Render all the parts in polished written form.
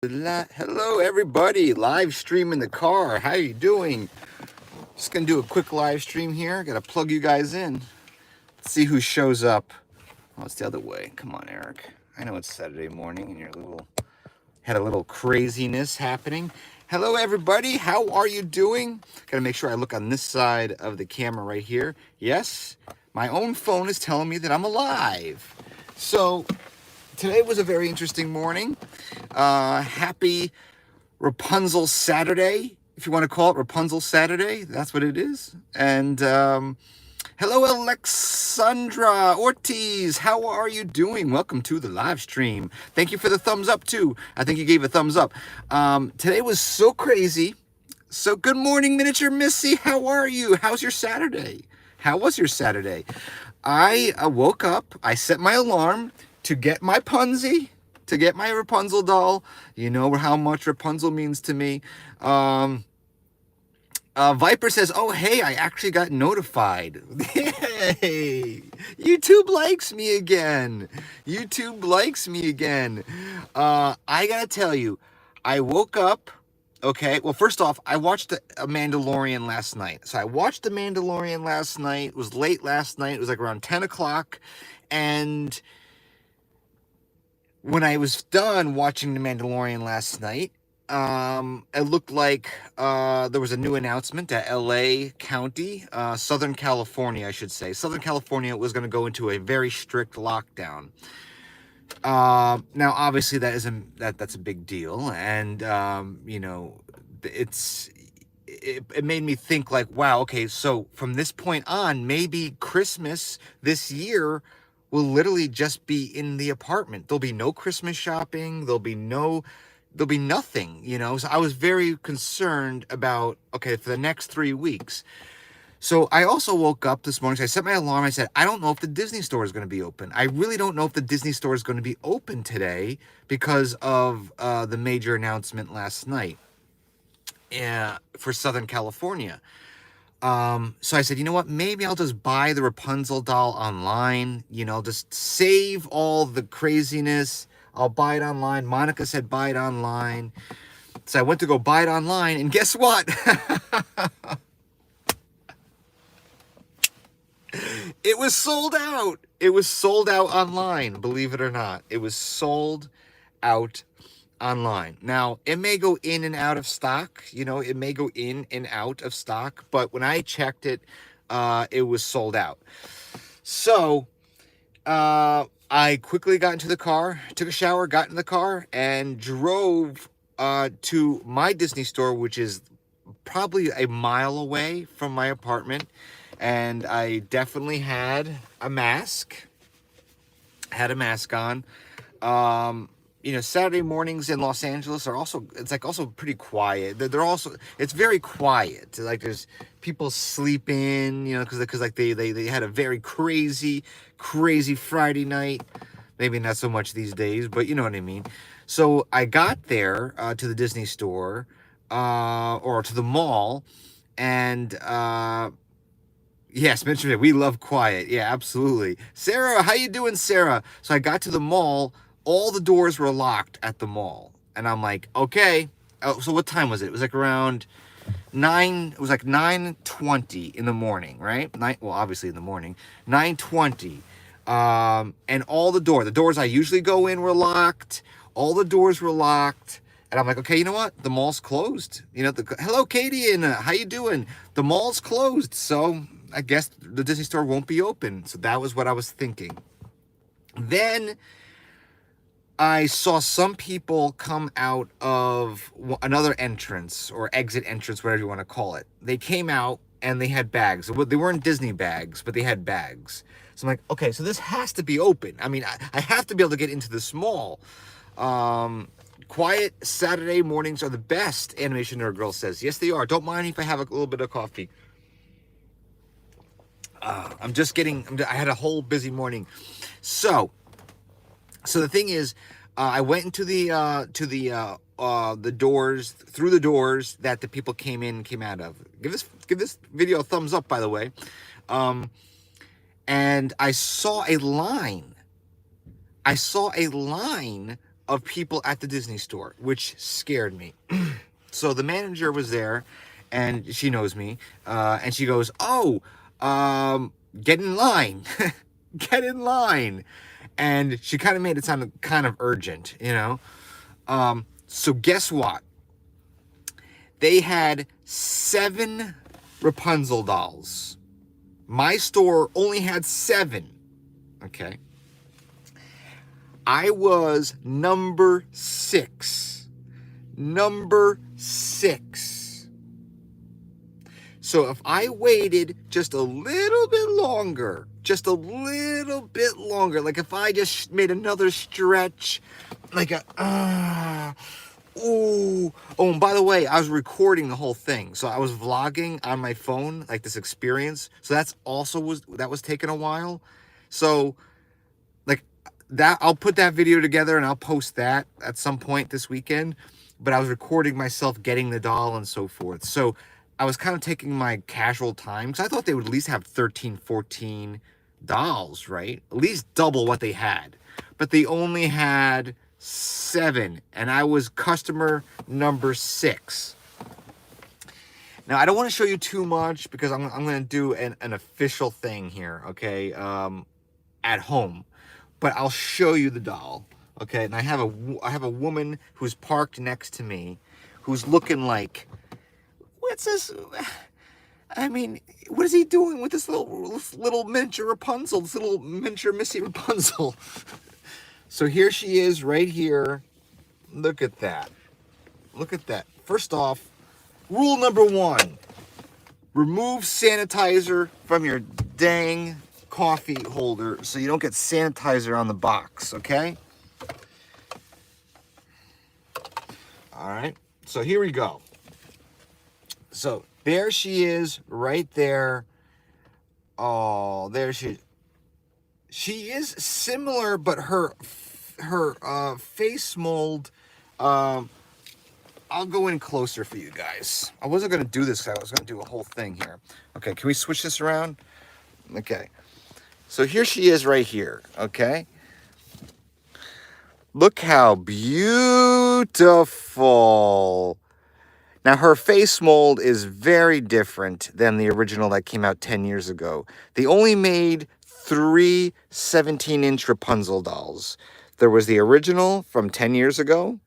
Hello everybody, live stream in the car. How you doing? Just gonna do a quick live stream here. Gotta plug you guys in. Let's see who shows up. Oh, it's the other way. Come on, Eric. I know it's Saturday morning and had a little craziness happening. Hello everybody, how are you doing? Gotta make sure I look on this side of the camera right here. Yes, my own phone is telling me that I'm alive. So today was a very interesting morning. Happy Rapunzel Saturday, if you want to call it Rapunzel Saturday. That's what it is. And hello, Alexandra Ortiz. How are you doing? Welcome to the live stream. Thank you for the thumbs up, too. I think you gave a thumbs up. Today was so crazy. So good morning, Miniature Missy. How are you? How's your Saturday? How was your Saturday? I woke up. I set my alarm to get my Punzie, to get my Rapunzel doll. You know how much Rapunzel means to me. Viper says, oh, hey, I actually got notified. Hey, YouTube likes me again. YouTube likes me again. I gotta tell you, I woke up. Okay, well, first off, I watched a Mandalorian last night. So I watched the Mandalorian last night. It was late last night. It was like around 10 o'clock. And when I was done watching The Mandalorian last night, it looked like there was a new announcement that LA County, Southern California, I should say. Southern California was going to go into a very strict lockdown. Now, obviously, that's a big deal. And, you know, it made me think like, wow, okay, so from this point on, maybe Christmas this year will literally just be in the apartment. There'll be no Christmas shopping. There'll be nothing, you know? So I was very concerned about, okay, for the next 3 weeks. So I also woke up this morning, so I set my alarm. I said, I don't know if the Disney store is going to be open. I really don't know if the Disney store is going to be open today because of the major announcement last night for Southern California. So I said, you know what, maybe I'll just buy the Rapunzel doll online, you know, just save all the craziness. I'll buy it online. Monica said, buy it online. So I went to go buy it online, and guess what? It was sold out. It was sold out online, believe it or not. It was sold out online. Now, it may go in and out of stock, you know, it may go in and out of stock, but when I checked it, it was sold out. So, I quickly got into the car, took a shower, got in the car, and drove to my Disney store, which is probably a mile away from my apartment. And I definitely had a mask on. You know, Saturday mornings in Los Angeles are also, it's like also pretty quiet. It's very quiet. Like there's people sleeping, you know, because like they had a very crazy Friday night. Maybe not so much these days, but you know what I mean. So I got there to the Disney store or to the mall, and yes, mentioned we love quiet. Yeah, absolutely. Sarah, how you doing, Sarah? So I got to the mall. All the doors were locked at the mall. And I'm like, okay. Oh, so what time was it? It was like around 9. It was like 9:20 in the morning, right? Well, obviously in the morning. 9:20. And all the doors I usually go in were locked. All the doors were locked. And I'm like, okay, you know what? The mall's closed. You know, hello, Katie, and how you doing? The mall's closed. So I guess the Disney store won't be open. So that was what I was thinking. Then I saw some people come out of another entrance or exit entrance, whatever you want to call it. They came out and they had bags. They weren't Disney bags, but they had bags. So I'm like, okay, so this has to be open. I mean, I have to be able to get into this mall. Quiet Saturday mornings are the best, Animation Nerd Girl says. Yes, they are. Don't mind if I have a little bit of coffee. I had a whole busy morning. So the thing is, I went into the doors, through the doors that the people came out of. Give this video a thumbs up, by the way. And I saw a line of people at the Disney store, which scared me. So the manager was there, and she knows me, and she goes, "Oh, get in line, get in line," and she kind of made it sound kind of urgent, you know. So guess what? They had 7 Rapunzel dolls. My store only had 7. Okay. I was number 6. Number 6. So if I waited just a little bit longer, like if I just made another stretch, like oh, and by the way, I was recording the whole thing. So I was vlogging on my phone, like this experience. So that's also was taking a while. So like that, I'll put that video together and I'll post that at some point this weekend. But I was recording myself getting the doll and so forth. So I was kind of taking my casual time, because I thought they would at least have 13, 14 dolls, right? At least double what they had. But they only had 7, and I was customer number 6. Now, I don't want to show you too much, because I'm going to do an official thing here, okay, at home. But I'll show you the doll, okay? And I have a woman who's parked next to me, who's looking like, what's this? I mean, what is he doing with this little miniature Rapunzel, this little miniature Missy Rapunzel? So here she is right here. Look at that. Look at that. First off, rule number 1, remove sanitizer from your dang coffee holder so you don't get sanitizer on the box, okay? All right, so here we go. So there she is right there. Oh, there she is similar, but her face mold, I'll go in closer for you guys. I wasn't going to do this, because I was going to do a whole thing here. Okay, can we switch this around? Okay, so here she is right here, okay? Look how beautiful. Now, her face mold is very different than the original that came out 10 years ago. They only made 3 17-inch Rapunzel dolls. There was the original from 10 years ago,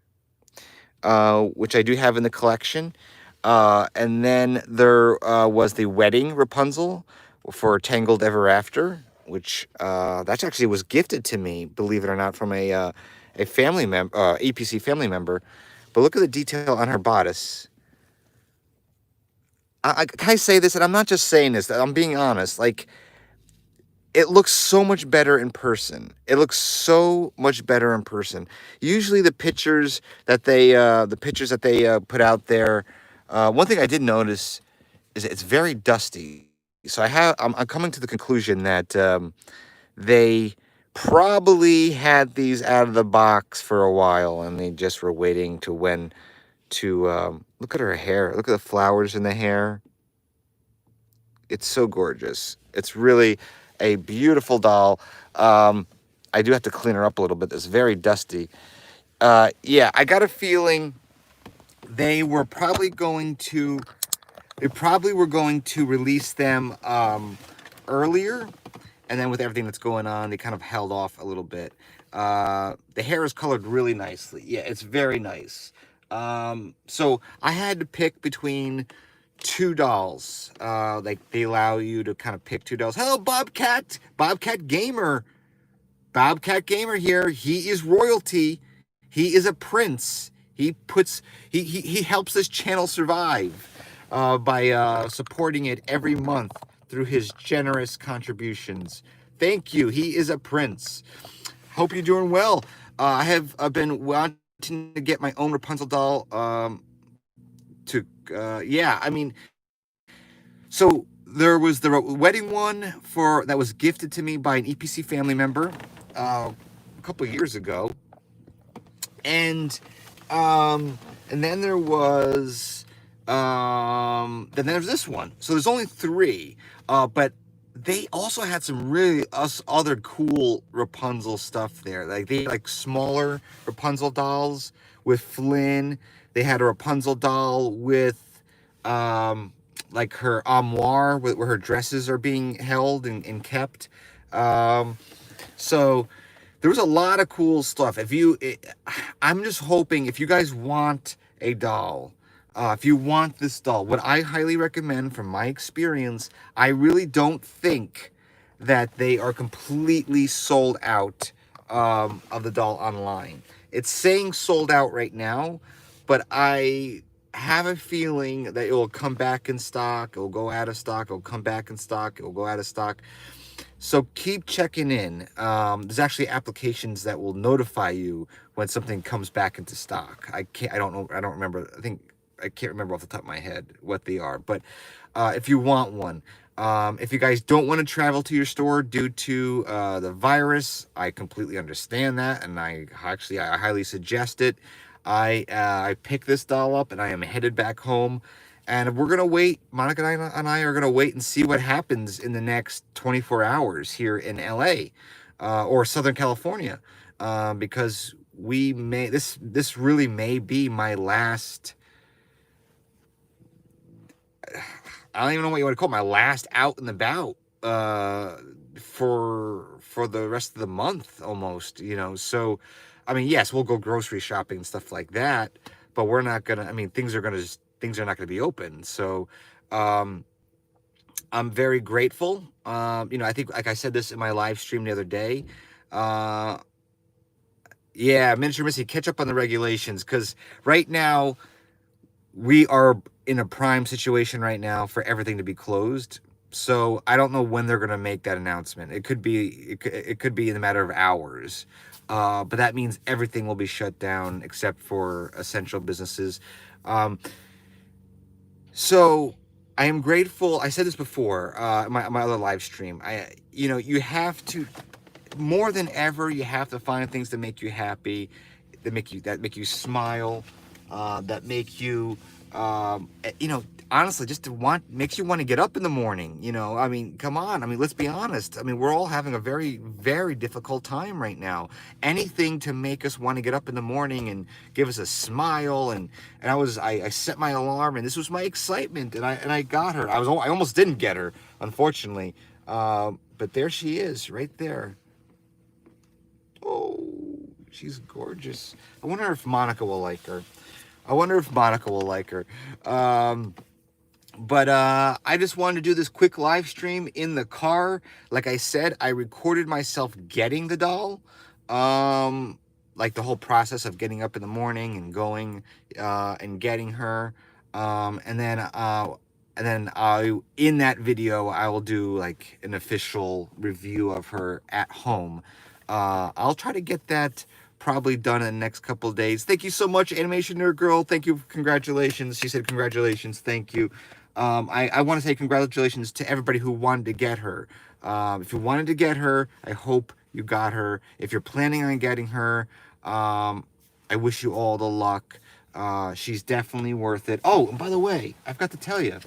which I do have in the collection. And then there was the wedding Rapunzel for Tangled Ever After, which that actually was gifted to me, believe it or not, from a family member, EPC family member. But look at the detail on her bodice. Can I say this? And I'm not just saying this, I'm being honest. Like, it looks so much better in person. It looks so much better in person. Usually the pictures that they put out there, one thing I did notice is it's very dusty. So I'm coming to the conclusion that they probably had these out of the box for a while, and they just were waiting to look at her hair. Look at the flowers in the hair. It's so gorgeous. It's really a beautiful doll. I do have to clean her up a little bit. It's very dusty. Yeah, I got a feeling they were probably going to release them earlier, and then with everything that's going on, they kind of held off a little bit. The hair is colored really nicely. Yeah, it's very nice. So I had to pick between 2 dolls. Like, they allow you to kind of pick 2 dolls. Hello, Bobcat Gamer. Bobcat Gamer here. He is royalty. He is a prince. He helps this channel survive by supporting it every month through his generous contributions. Thank you. He is a prince. Hope you're doing well. I've been wanting to get my own Rapunzel doll. Yeah, I mean, so there was the wedding one that was gifted to me by an EPC family member a couple of years ago, and then there was then there's this one. So there's only 3, but they also had some really other cool Rapunzel stuff there. Like they had like smaller Rapunzel dolls with Flynn. They had a Rapunzel doll with like her armoire where her dresses are being held and kept. So there was a lot of cool stuff. I'm just hoping if you guys want a doll, if you want this doll, what I highly recommend from my experience, I really don't think that they are completely sold out of the doll online. It's saying sold out right now, but I have a feeling that it will come back in stock. It will go out of stock. It will come back in stock. It will go out of stock. So keep checking in. There's actually applications that will notify you when something comes back into stock. I don't know. I don't remember. I can't remember off the top of my head what they are. But if you want one, if you guys don't want to travel to your store due to the virus, I completely understand that, and I highly suggest it. I picked this doll up, and I am headed back home. And we're going to wait, Monica and I are going to wait and see what happens in the next 24 hours here in LA or Southern California. Because this really may be my last, I don't even know what you want to call it, my last out and about for the rest of the month almost, you know. So, I mean, yes, we'll go grocery shopping and stuff like that, but we're not going to, I mean, things are not going to be open. So I'm very grateful. You know, I think, like I said this in my live stream the other day, yeah, Miniature Missy, catch up on the regulations, because right now we are in a prime situation right now for everything to be closed. So I don't know when they're going to make that announcement. It could be in a matter of hours. But that means everything will be shut down except for essential businesses. So I am grateful. I said this before, my other live stream. You know, you have to, more than ever, you have to find things that make you happy, that make you smile, that make you, you know, honestly, makes you want to get up in the morning. You know, I mean, come on. I mean, let's be honest. I mean, we're all having a very, very difficult time right now. Anything to make us want to get up in the morning and give us a smile. And I set my alarm, and this was my excitement, and I got her. I almost didn't get her, unfortunately. But there she is, right there. Oh, she's gorgeous. I wonder if Monica will like her. But I just wanted to do this quick live stream in the car. Like I said, I recorded myself getting the doll. Like the whole process of getting up in the morning and going and getting her. And then in that video, I will do like an official review of her at home. I'll try to get that probably done in the next couple of days. Thank you so much, Animation Nerd Girl. Thank you. Congratulations. She said congratulations. Thank you. I want to say congratulations to everybody who wanted to get her. If you wanted to get her, I hope you got her. If you're planning on getting her, I wish you all the luck. She's definitely worth it. Oh, and by the way, I've got to tell you,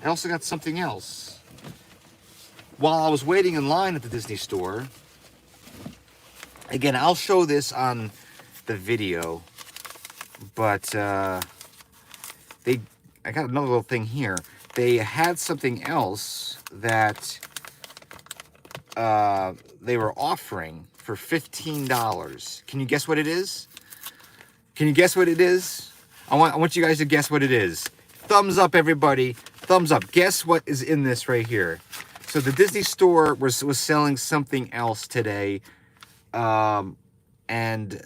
I also got something else. While I was waiting in line at the Disney store, again, I'll show this on the video, but I got another little thing here. They had something else that they were offering for $15. Can you guess what it is? Can you guess what it is? I want you guys to guess what it is. Thumbs up, everybody. Thumbs up. Guess what is in this right here. So the Disney store was selling something else today. And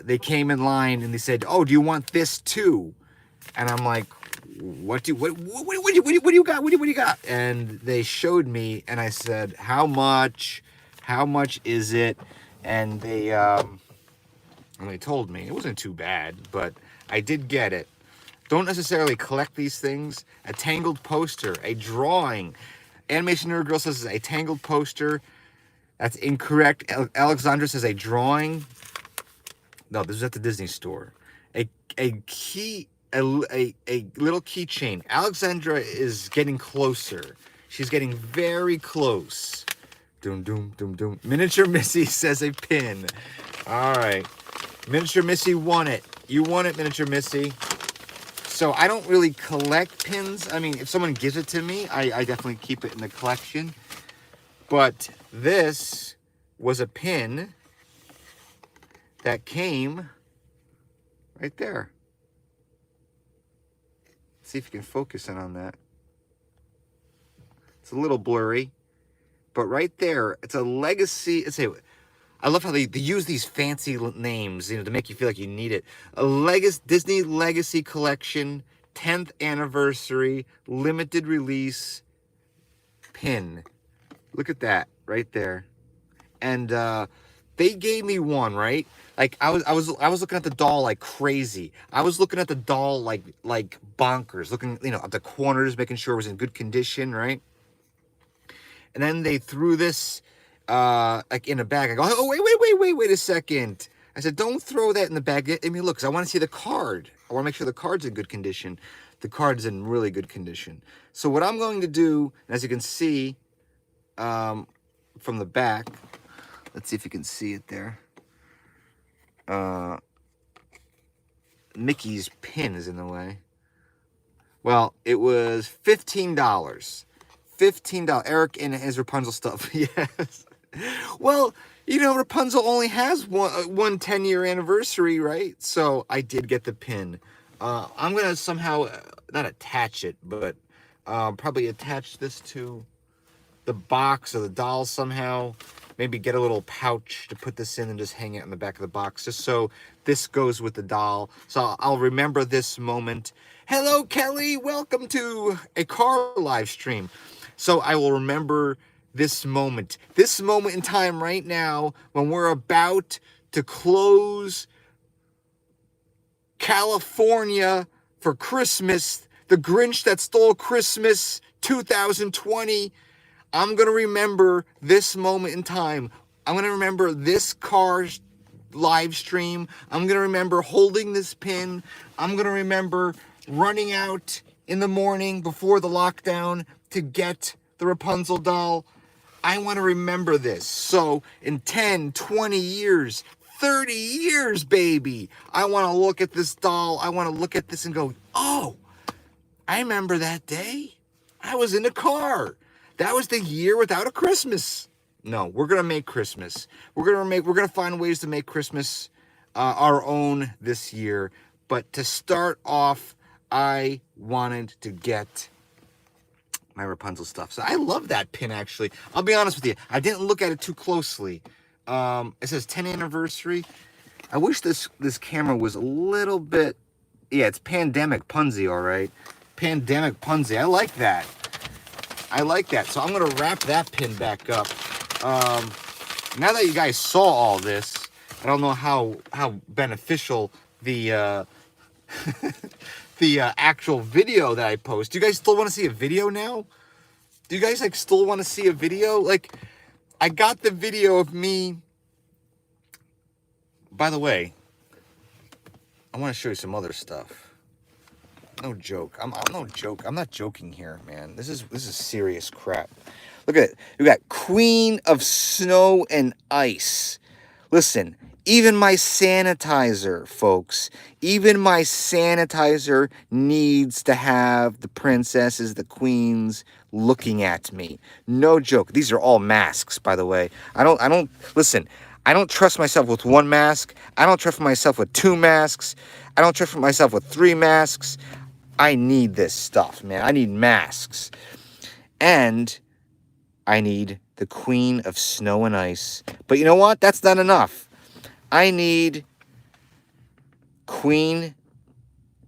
they came in line and they said, "Oh, do you want this too?" And I'm like, what do you got? What do you got? And they showed me, and I said, how much is it? And they told me it wasn't too bad, but I did get it. Don't necessarily collect these things. A tangled poster, a drawing. Animation Nerd Girl says a tangled poster. That's incorrect. Alexandra says a drawing. No, this is at the Disney store. A little keychain. Alexandra is getting closer. She's getting very close. Doom, doom, doom, doom. Miniature Missy says a pin. All right. Miniature Missy won it. You won it, Miniature Missy. So I don't really collect pins. I mean, if someone gives it to me, I definitely keep it in the collection. But this was a pin that came right there. Let's see if you can focus in on that. It's a little blurry, but right there, it's a legacy. I love how they use these fancy names, to make you feel like you need it. A Disney Legacy Collection, 10th anniversary, limited release pin. Look at that right there. And they gave me one, right? Like I was looking at the doll like crazy. I was looking at the doll like bonkers, looking, at the corners, making sure it was in good condition, right? And then they threw this like in a bag. I go, oh, wait a second. I said, don't throw that in the bag. Let me look, because I want to see the card. I want to make sure the card's in good condition. The card's in really good condition. So what I'm going to do, as you can see from the back, let's see if you can see it there. Mickey's pin is in the way. Well, it was $15. $15. Erik and his Rapunzel stuff. Yes. Well, Rapunzel only has one 10-year anniversary, right? So I did get the pin. I'm going to somehow, not attach it, but probably attach this to the box of the doll somehow. Maybe get a little pouch to put this in and just hang it on the back of the box, just so this goes with the doll. So I'll remember this moment. Hello, Kelly. Welcome to a car live stream. So I will remember this moment in time right now when we're about to close California for Christmas, the Grinch that stole Christmas 2020. I'm going to remember this moment in time. I'm going to remember this car live stream. I'm going to remember holding this pin. I'm going to remember running out in the morning before the lockdown to get the Rapunzel doll. I want to remember this. So in 10, 20 years, 30 years, baby, I want to look at this doll. I want to look at this and go, oh, I remember that day. I was in a car. That was the year without a Christmas. No, we're going to make Christmas. We're going to find ways to make Christmas our own this year. But to start off, I wanted to get my Rapunzel stuff. So I love that pin, actually. I'll be honest with you. I didn't look at it too closely. It says 10th anniversary. I wish this camera was a little bit... Yeah, it's Pandemic Punzi, all right. Pandemic Punzi. I like that. I like that. So I'm going to wrap that pin back up. Now that you guys saw all this, I don't know how beneficial the the actual video that I post. Do you guys still want to see a video now? Do you guys still want to see a video? I got the video of me. By the way, I want to show you some other stuff. No joke. I'm no joke. I'm not joking here, man. This is serious crap. Look at it. We got Queen of Snow and Ice. Listen, even my sanitizer, folks, even my sanitizer needs to have the princesses, the queens looking at me. No joke. These are all masks, by the way. I don't listen. I don't trust myself with one mask. I don't trust myself with two masks. I don't trust myself with three masks. I need this stuff, man. I need masks. And I need the Queen of Snow and Ice. But you know what? That's not enough. I need Queen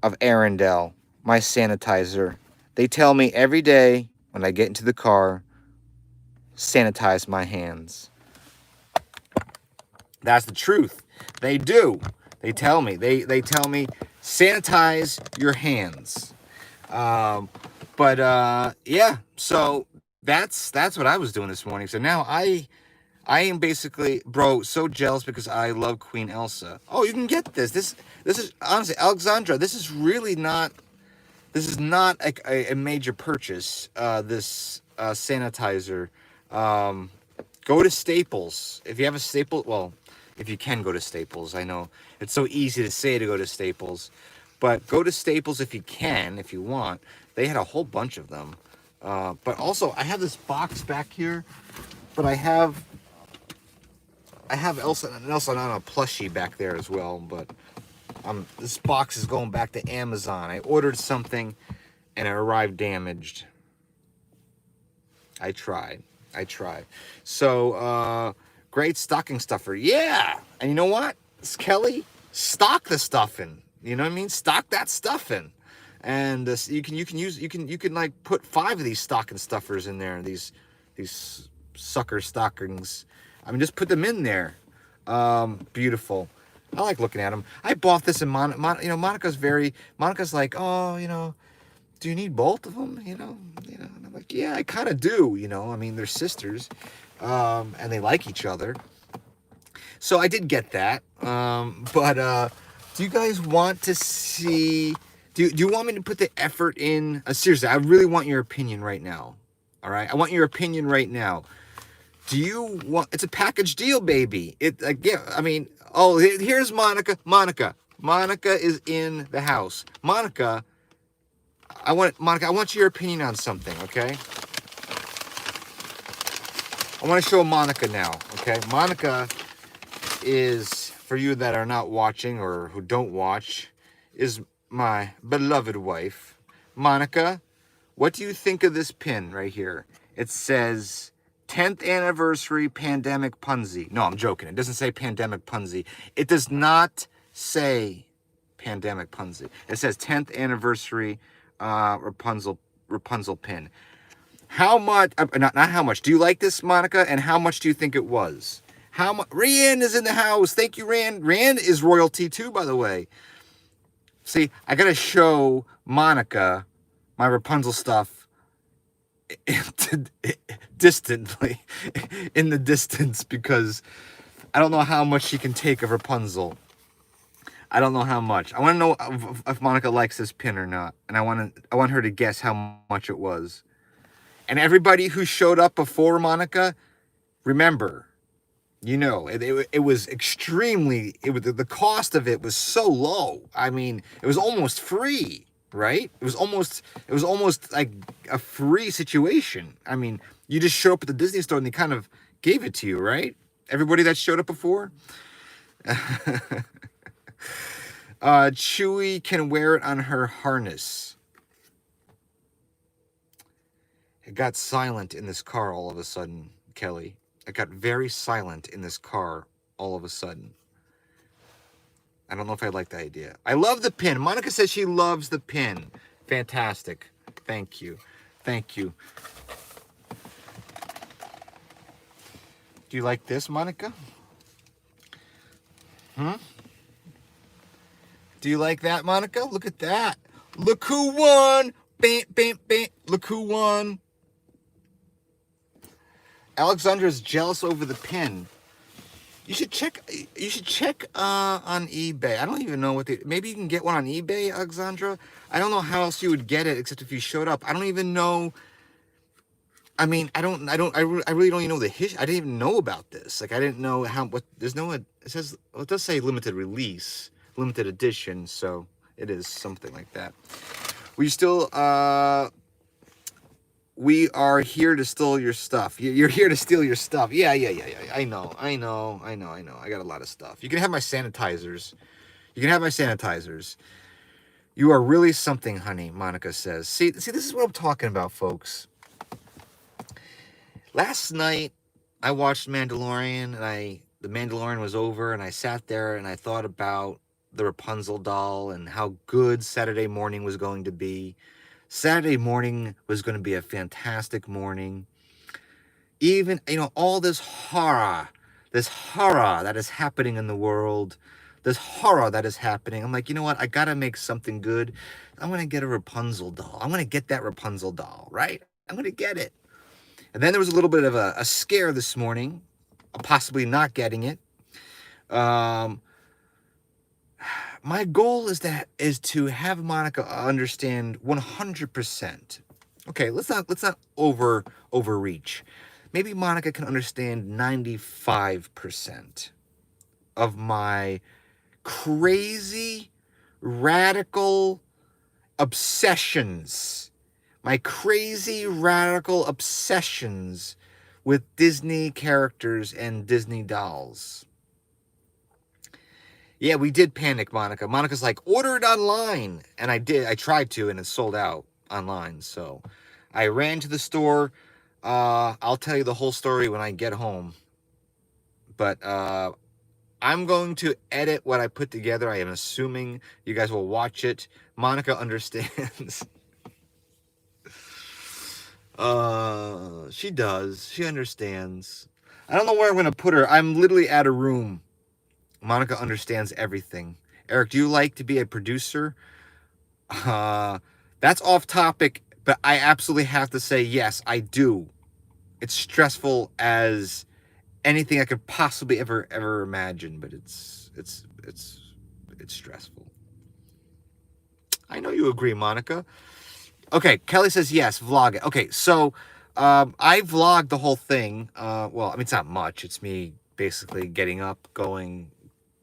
of Arendelle, my sanitizer. They tell me every day when I get into the car, sanitize my hands. That's the truth. They do. They tell me. They tell me, sanitize your hands. Yeah, so that's what I was doing this morning. So now I am basically, bro, so jealous because I love Queen Elsa. Oh, you can get this. This is honestly, Alexandra, this is really not This is not like a major purchase, this sanitizer. Go to Staples. If you have a Staples, well, if you can go to Staples. I know it's so easy to say to go to Staples, but go to Staples if you can, if you want. They had a whole bunch of them. But also, I have this box back here, but I have Elsa and a plushie back there as well. But this box is going back to Amazon. I ordered something, and it arrived damaged. I tried. So, great stocking stuffer. Yeah. And you know what? Kelly, stock the stuffing. You know what I mean? Stock that stuffing. And you can like put 5 of these stocking stuffers in there. These sucker stockings. I mean, just put them in there. Beautiful. I like looking at them. I bought this in Monica's like, oh, do you need both of them? And I'm like, yeah, I kind of do. I mean, they're sisters, and they like each other. So I did get that. But do you guys want to see? Do you want me to put the effort in? Seriously, I really want your opinion right now. All right, I want your opinion right now. Do you want? It's a package deal, baby. Yeah. I mean, here's Monica. Monica is in the house. Monica, I want your opinion on something, okay? I want to show Monica now, okay? Monica is, for you that are not watching or who don't watch, is my beloved wife. Monica, what do you think of this pin right here? It says 10th anniversary pandemic Punzi. No, I'm joking. It doesn't say pandemic Punzi. It does not say pandemic Punzi. It says 10th anniversary Rapunzel pin. How much? Not how much. Do you like this, Monica? And how much do you think it was? How much? Rand is in the house. Thank you, Rand. Rand is royalty too, by the way. See, I gotta show Monica my Rapunzel stuff distantly, in the distance, because I don't know how much she can take of Rapunzel. I don't know how much. I want to know if Monica likes this pin or not, and I want her to guess how much it was. And everybody who showed up before Monica, remember, it was extremely. The cost of it was so low. I mean, it was almost free, right? It was almost like a free situation. I mean, you just show up at the Disney store and they kind of gave it to you, right? Everybody that showed up before. Chewie can wear it on her harness. It got silent in this car all of a sudden, Kelly. It got very silent in this car all of a sudden. I don't know if I like the idea. I love the pin. Monica says she loves the pin. Fantastic. Thank you. Thank you. Do you like this, Monica? Do you like that, Monica? Look at that. Look who won. Bam, bam, bam. Look who won. Alexandra's jealous over the pin. You should check on eBay. I don't even know maybe you can get one on eBay, Alexandra. I don't know how else you would get it except if you showed up. I don't even know. I mean, I really don't even know the history. I didn't even know about this. Like, I didn't know it does say limited release, limited edition, so it is something like that. We are here to steal your stuff. You're here to steal your stuff. Yeah. I know. I got a lot of stuff. You can have my sanitizers. You are really something, honey, Monica says. See, this is what I'm talking about, folks. Last night, I watched Mandalorian, and the Mandalorian was over, and I sat there and I thought about the Rapunzel doll and how good Saturday morning was going to be. Saturday morning was going to be a fantastic morning. Even, all this horror that is happening in the world, this horror that is happening. I'm like, you know what? I got to make something good. I'm going to get a Rapunzel doll. I'm going to get that Rapunzel doll, right? I'm going to get it. And then there was a little bit of a scare this morning, possibly not getting it. my goal is to have Monica understand 100%. Okay, let's not overreach. Maybe Monica can understand 95% of my crazy, radical obsessions. My crazy, radical obsessions with Disney characters and Disney dolls. Yeah, we did panic, Monica. Monica's like, order it online. And I did. I tried to, and it sold out online. So I ran to the store. I'll tell you the whole story when I get home. But I'm going to edit what I put together. I am assuming you guys will watch it. Monica understands. She does. She understands. I don't know where I'm going to put her. I'm literally at a room. Monica understands everything. Erik, do you like to be a producer? That's off topic, but I absolutely have to say yes, I do. It's stressful as anything I could possibly ever imagine, but it's stressful. I know you agree, Monica. Okay, Kelly says yes, vlog it. Okay, so I vlogged the whole thing. Well, I mean, it's not much. It's me basically getting up, going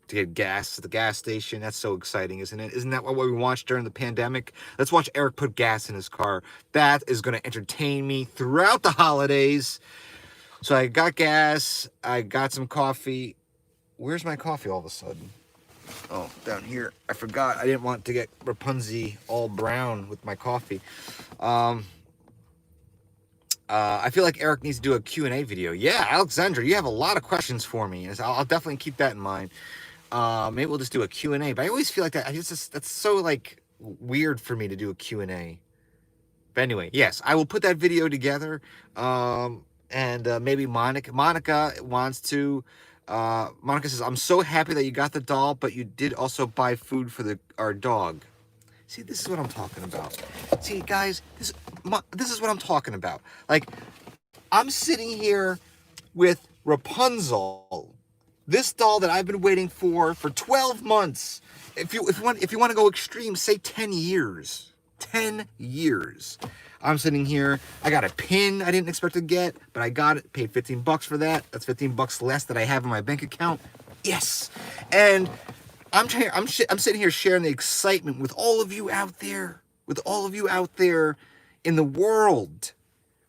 to get gas at the gas station. That's so exciting, isn't it? Isn't that what we watched during the pandemic? Let's watch Erik put gas in his car. That is going to entertain me throughout the holidays. So I got gas. I got some coffee. Where's my coffee all of a sudden? Oh, down here. I forgot. I didn't want to get Rapunzel all brown with my coffee. I feel like Erik needs to do a Q&A video. Yeah, Alexandra, you have a lot of questions for me. I'll definitely keep that in mind. Maybe we'll just do a Q&A, but I always feel like that's so like weird for me to do a Q&A. But anyway, yes, I will put that video together. And maybe Monica wants to, Monica says, I'm so happy that you got the doll, but you did also buy food for our dog. See, this is what I'm talking about. See, guys, this is what I'm talking about. Like, I'm sitting here with Rapunzel, this doll that I've been waiting for 12 months. If you want to go extreme, say 10 years. 10 years. I'm sitting here. I got a pin I didn't expect to get, but I got it. Paid $15 for that. That's $15 less that I have in my bank account. Yes. And I'm sitting here sharing the excitement with all of you out there, in the world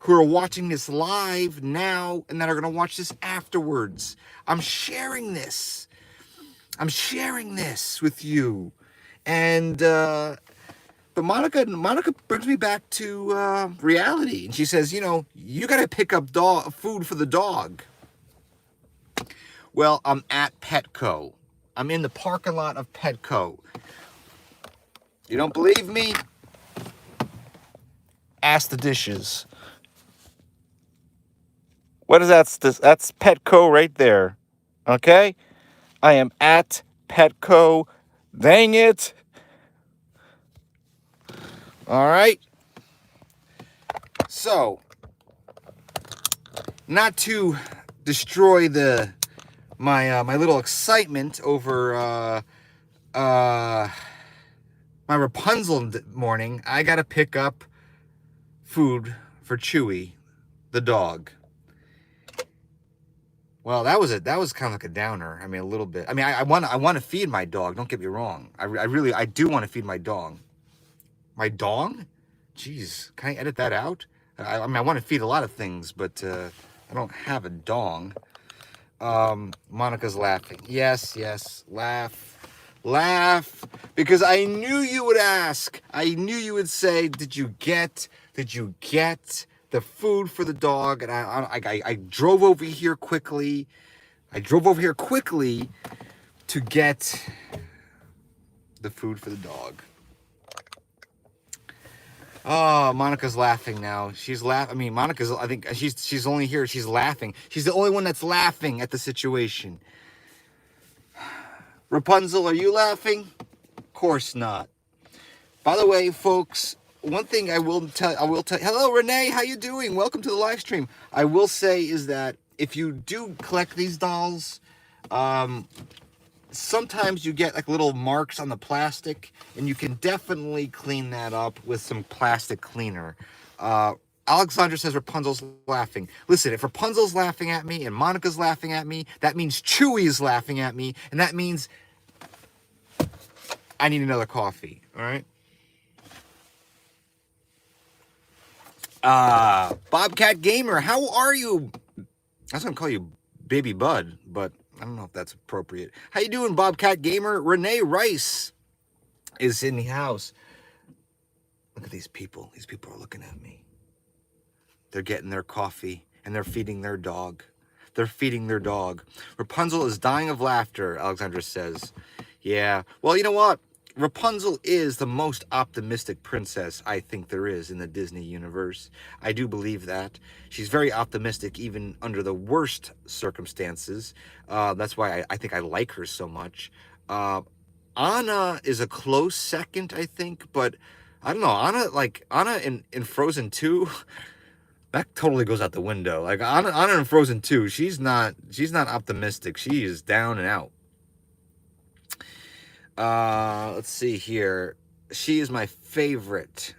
who are watching this live now and that are going to watch this afterwards. I'm sharing this with you. And but Monica brings me back to reality, and she says, you got to pick up food for the dog. Well, I'm at Petco. I'm in the parking lot of Petco. You don't believe me? Ask the dishes. What is that? That's Petco right there. Okay? I am at Petco. Dang it. All right. So, not to destroy my little excitement over my Rapunzel morning, I gotta pick up food for Chewy, the dog. Well, that was kind of like a downer. I mean, a little bit. I mean, I want to feed my dog. Don't get me wrong. I do want to feed my dog. My dong? Jeez, can I edit that out? I mean, I want to feed a lot of things, but I don't have a dong. Monica's laughing. Yes, laugh, because I knew you would ask. I knew you would say, did you get the food for the dog? And I drove over here quickly. To get the food for the dog. Oh, Monica's laughing now. She's laughing. I mean, I think she's only here. She's laughing. She's the only one that's laughing at the situation. Rapunzel, are you laughing? Of course not. By the way, folks, one thing I will tell. Hello, Renee. How you doing? Welcome to the live stream. I will say is that if you do collect these dolls, sometimes you get like little marks on the plastic, and you can definitely clean that up with some plastic cleaner. Alexandra says Rapunzel's laughing. Listen, if Rapunzel's laughing at me and Monica's laughing at me, that means Chewie is laughing at me, and that means I need another coffee, all right? Bobcat Gamer, how are you? I was gonna call you Baby Bud, but I don't know if that's appropriate. How you doing, Bobcat Gamer? Renee Rice is in the house. Look at these people. These people are looking at me. They're getting their coffee, and they're feeding their dog. They're feeding their dog. Rapunzel is dying of laughter, Alexandra says. Yeah. Well, you know what? Rapunzel is the most optimistic princess I think there is in the Disney universe. I do believe that. She's very optimistic even under the worst circumstances. That's why I think I like her so much. Anna is a close second, I think, but I don't know. Anna in Frozen 2, that totally goes out the window. Like Anna in Frozen 2, she's not optimistic. She is down and out. Let's see here. She is my favorite.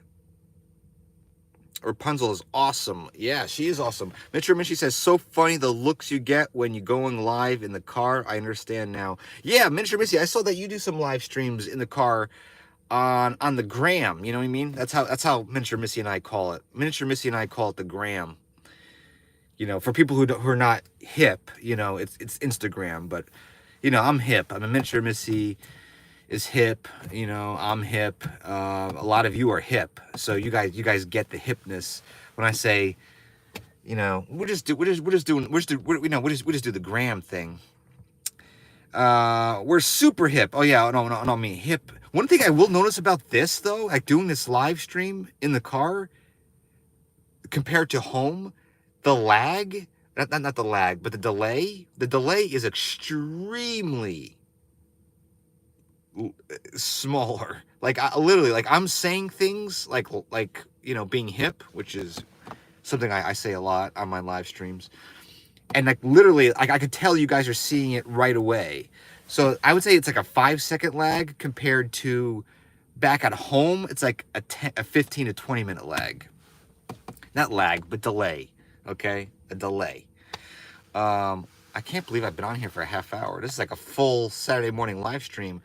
Rapunzel is awesome. Yeah, she is awesome. Mitch Michi says, so funny the looks you get when you're going live in the car. I understand now. Yeah, Miniature Missy, I saw that you do some live streams in the car on the gram. You know what I mean? That's how Miniature Missy and I call it. Miniature Missy and I call it the gram. You know, for people who are not hip, you know, it's Instagram. But, you know, I'm hip. I'm a Miniature Missy is hip, you know, I'm hip. A lot of you are hip, so you guys get the hipness when I say, you know, we just do the gram thing. We're super hip. Oh yeah, no, I mean hip. One thing I will notice about this though, like doing this live stream in the car compared to home, the lag, not the lag, but the delay is extremely smaller. Like literally, like I'm saying things like you know, being hip, which is something I say a lot on my live streams, and like literally, like I could tell you guys are seeing it right away. So I would say it's like a 5-second lag compared to back at home. It's like a 15 to 20 minute lag, not lag, but delay. Okay, a delay. I can't believe I've been on here for a half hour. This is like a full Saturday morning live stream.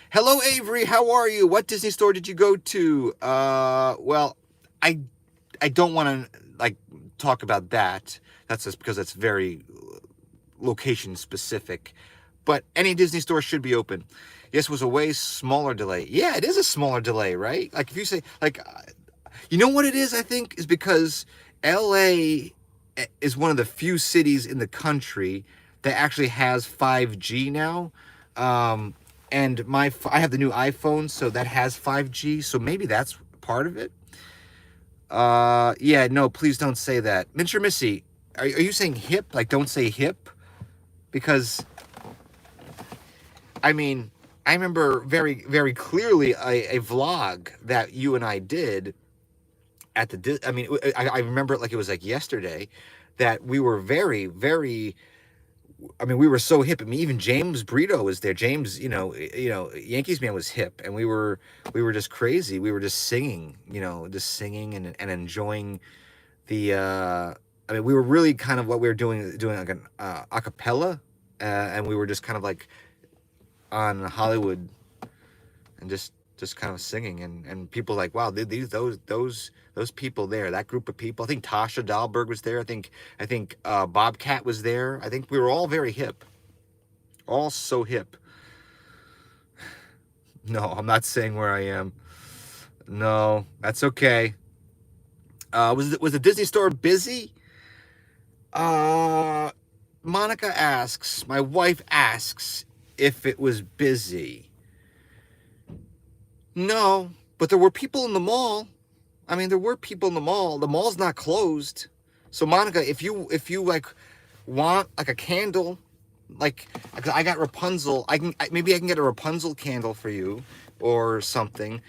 Hello, Avery. How are you? What Disney store did you go to? Well, I don't want to like talk about that. That's just because it's very location specific. But any Disney store should be open. Yes, it was a way smaller delay. Yeah, it is a smaller delay, right? Like if you say like, you know what it is? I think is because LA is one of the few cities in the country that actually has 5G now. And I have the new iPhone, so that has 5G, so maybe that's part of it. Yeah, no, please don't say that. Miniature Missy, are you saying hip? Like, don't say hip? Because, I mean, I remember very, very clearly a vlog that you and I did at the, I mean, I remember it like it was like yesterday, that we were very, very, I mean, we were so hip. I mean, even James Brito was there. James, you know, Yankees Man was hip, and we were just crazy. We were just singing, you know, and enjoying the. I mean, we were really kind of what we were doing like an a cappella, and we were just kind of like on Hollywood, and just kind of singing, and people like, wow, those people there, that group of people. I think Tasha Dahlberg was there. I think Bobcat was there. I think we were all very hip, all so hip. No, I'm not saying where I am. No, that's okay. Was the Disney store busy? Monica asks, my wife asks if it was busy. No, but there were people in the mall. I mean, there were people in the mall. The mall's not closed. So Monica, if you like want like a candle, like I got Rapunzel, maybe I can get a Rapunzel candle for you or something,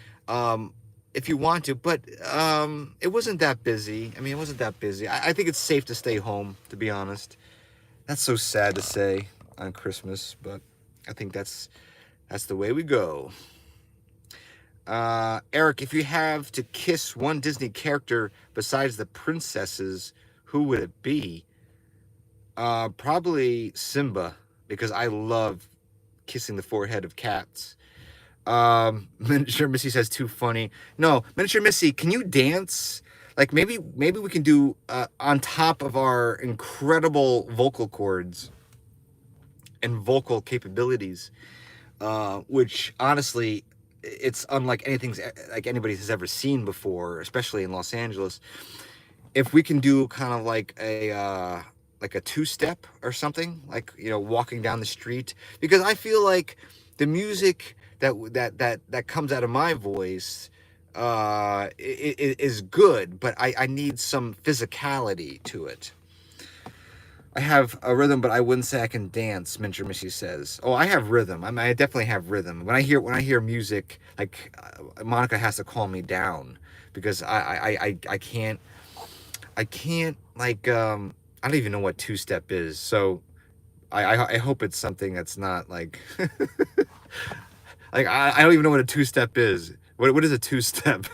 if you want to. But it wasn't that busy. I mean, it wasn't that busy. I think it's safe to stay home, to be honest. That's so sad to say on Christmas, but I think that's the way we go. Erik, if you have to kiss one Disney character besides the princesses, who would it be? Probably Simba, because I love kissing the forehead of cats. Miniature Missy says too funny. No, Miniature Missy, can you dance? Like maybe we can do on top of our incredible vocal cords and vocal capabilities, which honestly, it's unlike anything like anybody has ever seen before, especially in Los Angeles. If we can do kind of like a two-step or something, like, you know, walking down the street, because I feel like the music that comes out of my voice is good, but I need some physicality to it. I have a rhythm, but I wouldn't say I can dance, Miniature Missy says. Oh, I have rhythm. I mean, I definitely have rhythm. When I hear music, like Monica has to calm me down, because I can't like I don't even know what two-step is. So I hope it's something that's not like like I don't even know what a two-step is. What is a two-step?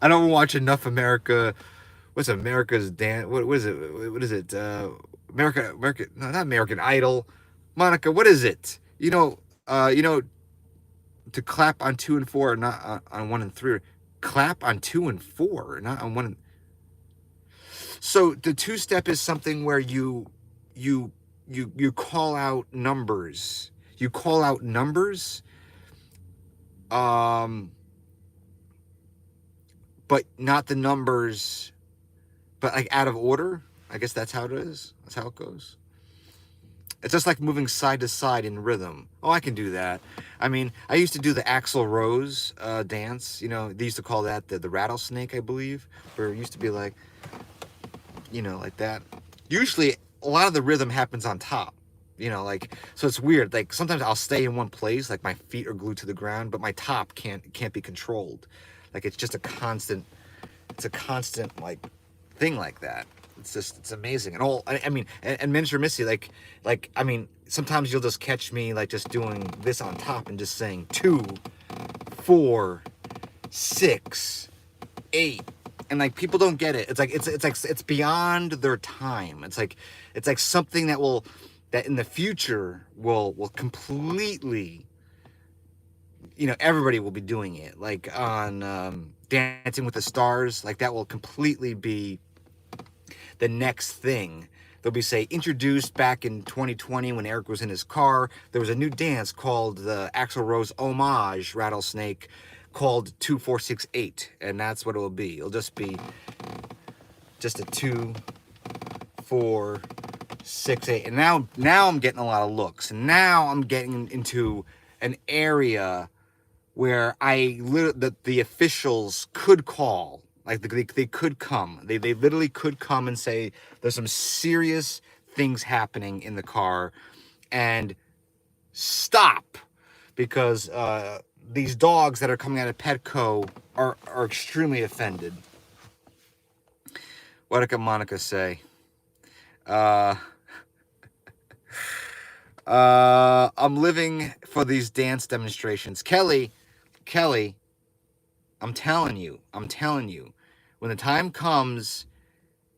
I don't watch enough America. What's America's dance? What is it? What is it? America. No, not American Idol. Monica, what is it? To clap on 2 and 4, not on 1 and 3. Clap on 2 and 4, not on 1 and... So the two-step is something where you call out numbers. You call out numbers, but not the numbers, but like out of order. I guess that's how it is. That's how it goes. It's just like moving side to side in rhythm. Oh, I can do that. I mean, I used to do the Axl Rose dance. You know, they used to call that the rattlesnake, I believe. Where it used to be like, you know, like that. Usually, a lot of the rhythm happens on top. You know, like, so it's weird. Like, sometimes I'll stay in one place, like my feet are glued to the ground, but my top can't be controlled. Like, it's just a constant like thing like that. It's amazing. And all, I mean, and Miniature Missy, like, I mean, sometimes you'll just catch me like just doing this on top and just saying 2, 4, 6, 8. And like, people don't get it. It's like it's beyond their time. It's like something that in the future will completely, you know, everybody will be doing it. Like on Dancing with the Stars, like that will completely be the next thing. They'll be, say, introduced back in 2020 when Erik was in his car. There was a new dance called the Axl Rose homage rattlesnake called 2, 4, 6, 8, and that's what it will be. It'll just be just a 2, 4, 6, 8, and now I'm getting a lot of looks, and now I'm getting into an area where the officials could call. Like they could come. They literally could come and say there's some serious things happening in the car, and stop, because these dogs that are coming out of Petco are extremely offended. What did Monica say? I'm living for these dance demonstrations. Kelly, I'm telling you, when the time comes,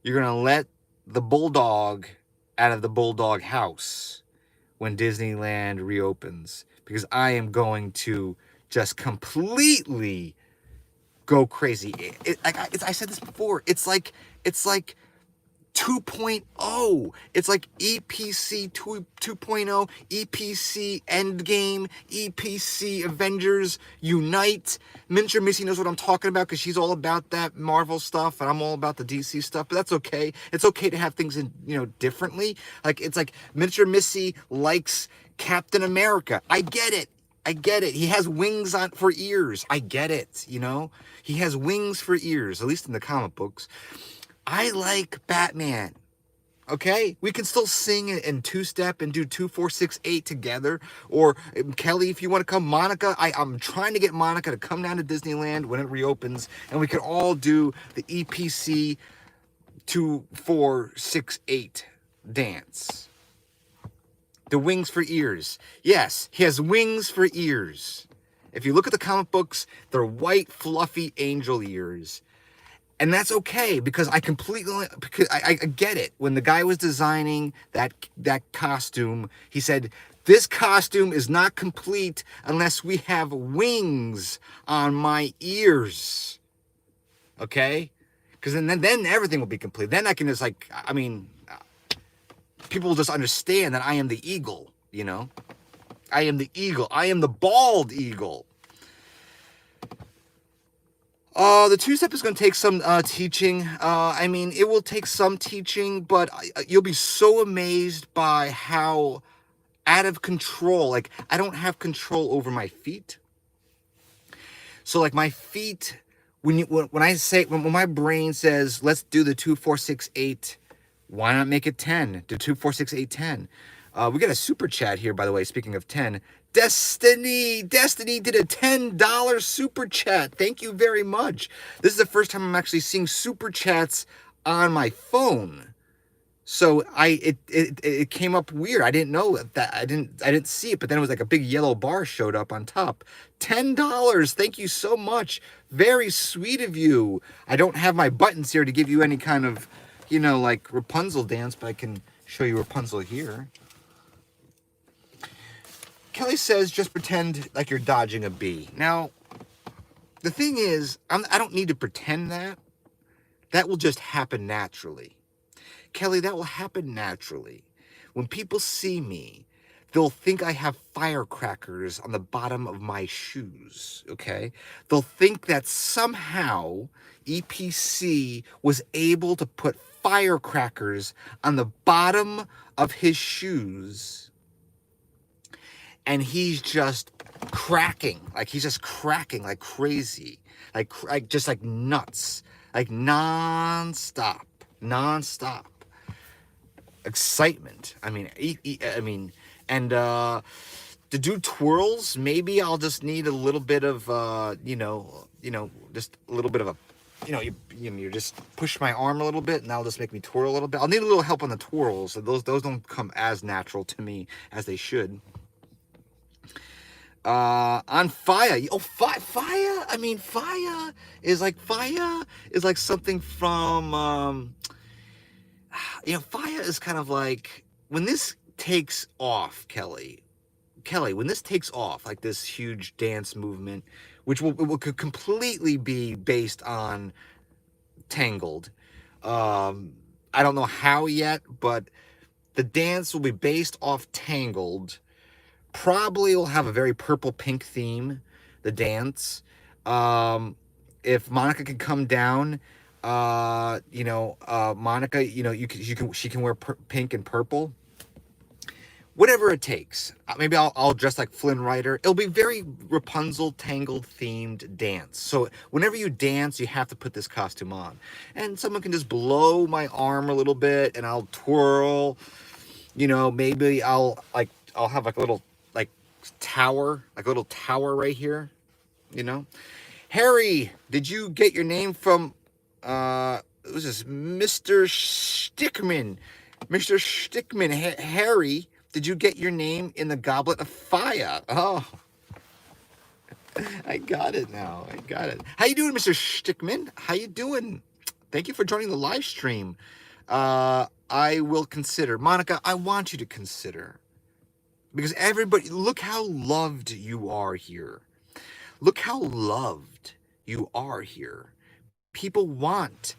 you're going to let the bulldog out of the bulldog house when Disneyland reopens, because I am going to just completely go crazy. I said this before. It's like 2.0. It's like EPC 2.0, EPC Endgame, EPC Avengers Unite. Miniature Missy knows what I'm talking about because she's all about that Marvel stuff, and I'm all about the DC stuff. But that's okay. It's okay to have things in, you know, differently. Like, it's like Miniature Missy likes Captain America. I get it. He has wings for ears. I get it. You know, he has wings for ears, at least in the comic books. I like Batman. Okay, we can still sing and two-step and do 2, 4, 6, 8 together. Or Kelly, if you want to come, Monica, I'm trying to get Monica to come down to Disneyland when it reopens, and we can all do the EPC 2, 4, 6, 8 dance The wings for ears. Yes, he has wings for ears. If you look at the comic books, they're white, fluffy angel ears. And that's okay, because I get it. When the guy was designing that costume, he said, this costume is not complete unless we have wings on my ears. Okay? Because then everything will be complete. Then I can just people will just understand that I am the eagle, you know? I am the eagle. I am the bald eagle. The two-step is going to take some teaching. It will take some teaching, but you'll be so amazed by how out of control. Like, I don't have control over my feet. So, like, my feet, when my brain says, let's do the 2, 4, 6, 8, why not make it 10? Do 2, 4, 6, 8, 10. We got a super chat here, by the way, speaking of 10. Destiny did a $10 super chat. Thank you very much. This is the first time I'm actually seeing super chats on my phone. So it came up weird. I didn't know that. I didn't see it, but then it was like a big yellow bar showed up on top. $10. Thank you so much. Very sweet of you. I don't have my buttons here to give you any kind of, like Rapunzel dance, but I can show you Rapunzel here. Kelly says, just pretend like you're dodging a bee. Now, the thing is, I don't need to pretend that. That will just happen naturally. Kelly, that will happen naturally. When people see me, they'll think I have firecrackers on the bottom of my shoes, okay? They'll think that somehow EPC was able to put firecrackers on the bottom of his shoes, and he's just cracking like crazy, like just like nuts, like non-stop excitement. And to do twirls, maybe I'll just need a little bit of just a little bit of a, you just push my arm a little bit, and that'll just make me twirl a little bit. I'll need a little help on the twirls. Those don't come as natural to me as they should. On fire. Fire. Fire is like something from, fire is kind of like, when this takes off, Kelly, when this takes off, like this huge dance movement, which could completely be based on Tangled. I don't know how yet, but the dance will be based off Tangled. Probably will have a very purple-pink theme, the dance. If Monica can come down, Monica, she can wear pink and purple. Whatever it takes. Maybe I'll dress like Flynn Rider. It'll be very Rapunzel Tangled themed dance. So whenever you dance, you have to put this costume on. And someone can just blow my arm a little bit, and I'll twirl. Maybe I'll have like a little tower, like a little tower right here. Harry, did you get your name from it was this Mr. Stickman? Mr. Stickman, Harry, did you get your name in the Goblet of Fire? Oh, I got it now. I got it. How you doing, Mr. Stickman? How you doing? Thank you for joining the live stream. I will consider. Monica, I want you to consider. Because everybody, look how loved you are here. Look how loved you are here. People want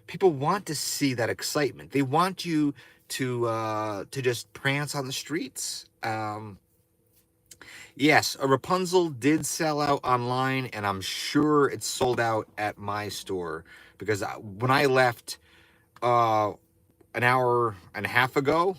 to see that excitement. They want you to just prance on the streets. Yes, a Rapunzel did sell out online, and I'm sure it's sold out at my store, because when I left an hour and a half ago,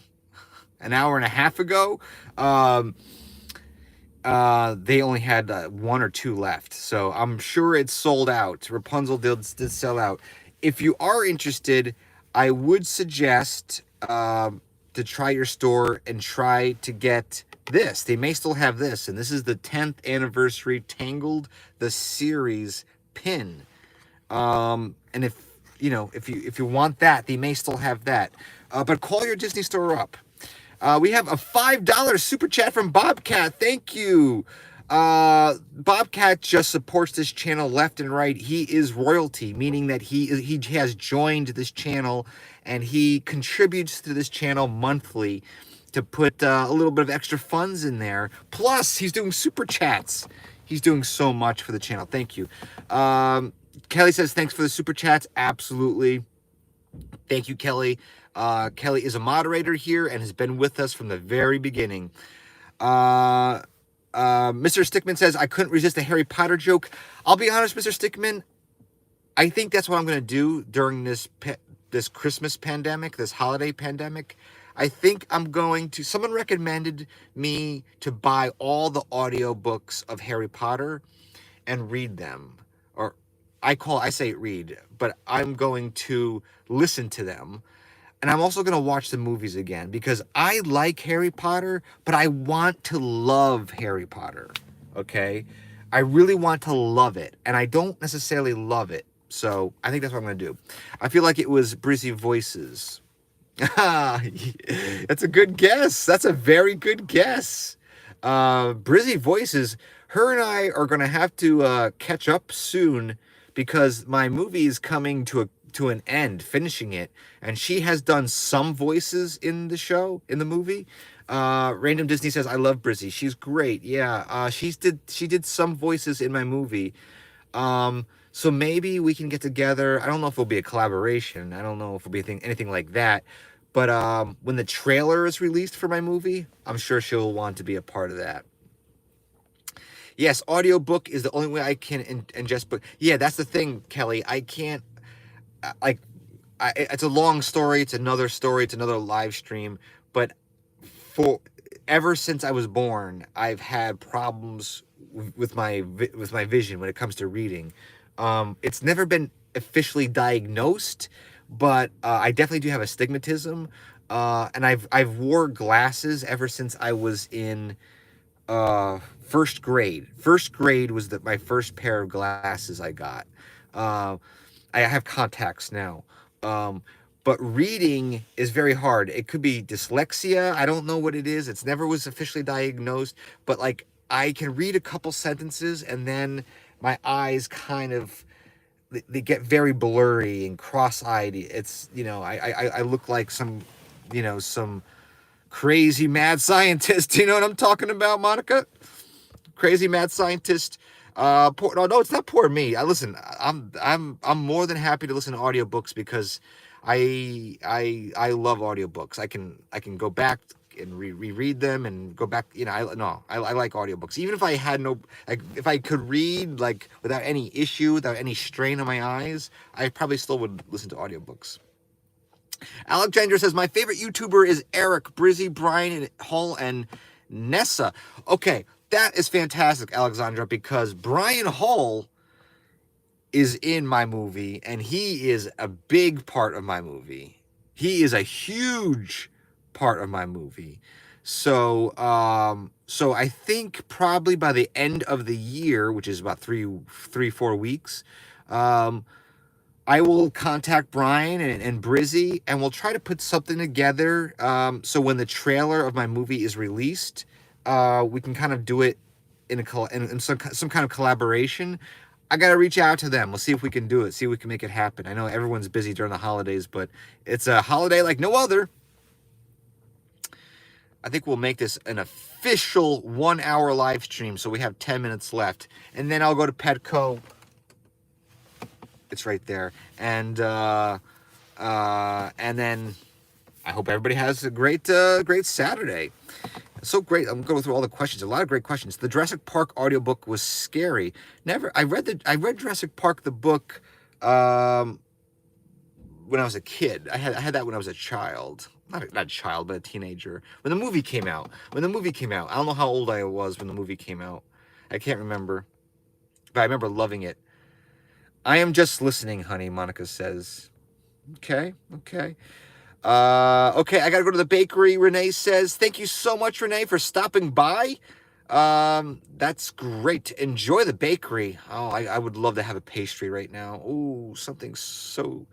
they only had 1 or 2 left, so I'm sure it's sold out. Rapunzel did sell out. If you are interested, I would suggest to try your store and try to get this. They may still have this, and this is the 10th anniversary Tangled the Series pin. And if you want that, they may still have that. But call your Disney store up. We have a $5 super chat from Bobcat. Thank you. Bobcat just supports this channel left and right. He is royalty, meaning that he has joined this channel and he contributes to this channel monthly to put a little bit of extra funds in there. Plus, he's doing super chats. He's doing so much for the channel. Thank you. Kelly says, thanks for the super chats. Absolutely. Thank you, Kelly. Kelly is a moderator here and has been with us from the very beginning. Mr. Stickman says, I couldn't resist a Harry Potter joke. I'll be honest, Mr. Stickman, I think that's what I'm going to do during this Christmas pandemic, this holiday pandemic. I think I'm going to, someone recommended me to buy all the audiobooks of Harry Potter and read them. Or I say read, but I'm going to listen to them. And I'm also going to watch the movies again because I like Harry Potter, but I want to love Harry Potter, okay? I really want to love it, and I don't necessarily love it. So I think that's what I'm going to do. I feel like it was Brizzy Voices. That's a good guess. That's a very good guess. Brizzy Voices, her and I are going to have to catch up soon because my movie is coming to an end, finishing it, and she has done some voices in the show, in the movie. Random Disney says, I love Brizzy. She's great. Yeah, she did some voices in my movie. So maybe we can get together. I don't know if it'll be a collaboration. I don't know if it'll be anything like that. But when the trailer is released for my movie, I'm sure she'll want to be a part of that. Yes, audiobook is the only way I can ingest book. Yeah, that's the thing, Kelly. I can't, it's a long story. It's another story. It's another live stream. But ever since I was born, I've had problems with my vision when it comes to reading. It's never been officially diagnosed, but I definitely do have astigmatism. And I've wore glasses ever since I was in first grade. First grade was my first pair of glasses I got. I have contacts now. But reading is very hard. It could be dyslexia. I don't know what it is. It's never was officially diagnosed, but like I can read a couple sentences and then my eyes kind of, they get very blurry and cross-eyed. It's, I look like some crazy mad scientist. You know what I'm talking about, Monica? Crazy mad scientist. No, it's not poor me. Listen, I'm more than happy to listen to audiobooks because I love audiobooks. I can go back and reread them and go back. I like audiobooks. Even if I had if I could read like without any issue, without any strain on my eyes, I probably still would listen to audiobooks. Alexandra says, my favorite YouTuber is Erik, Brizzy, Brian, and Hull, and Nessa. Okay, that is fantastic, Alexandra, because Brian Hull is in my movie, and he is a big part of my movie. He is a huge part of my movie. So I think probably by the end of the year, which is about 4 weeks, I will contact Brian and Brizzy, and we'll try to put something together. So when the trailer of my movie is released, we can kind of do it in some kind of collaboration. I got to reach out to them. We'll see if we can do it. See if we can make it happen. I know everyone's busy during the holidays, but it's a holiday like no other. I think we'll make this an official 1-hour live stream. So we have 10 minutes left, and then I'll go to Petco. It's right there. And then I hope everybody has a great Saturday. So great. I'm going through all the questions. A lot of great questions. The Jurassic Park audiobook was scary. I read Jurassic Park, the book, when I was a kid. I had that when I was a child. Not a child, but a teenager. When the movie came out. I don't know how old I was when the movie came out. I can't remember. But I remember loving it. I am just listening, honey, Monica says. Okay. Okay, I gotta go to the bakery, Renee says. Thank you so much, Renee, for stopping by. That's great. Enjoy the bakery. Oh, I would love to have a pastry right now. Ooh, something so...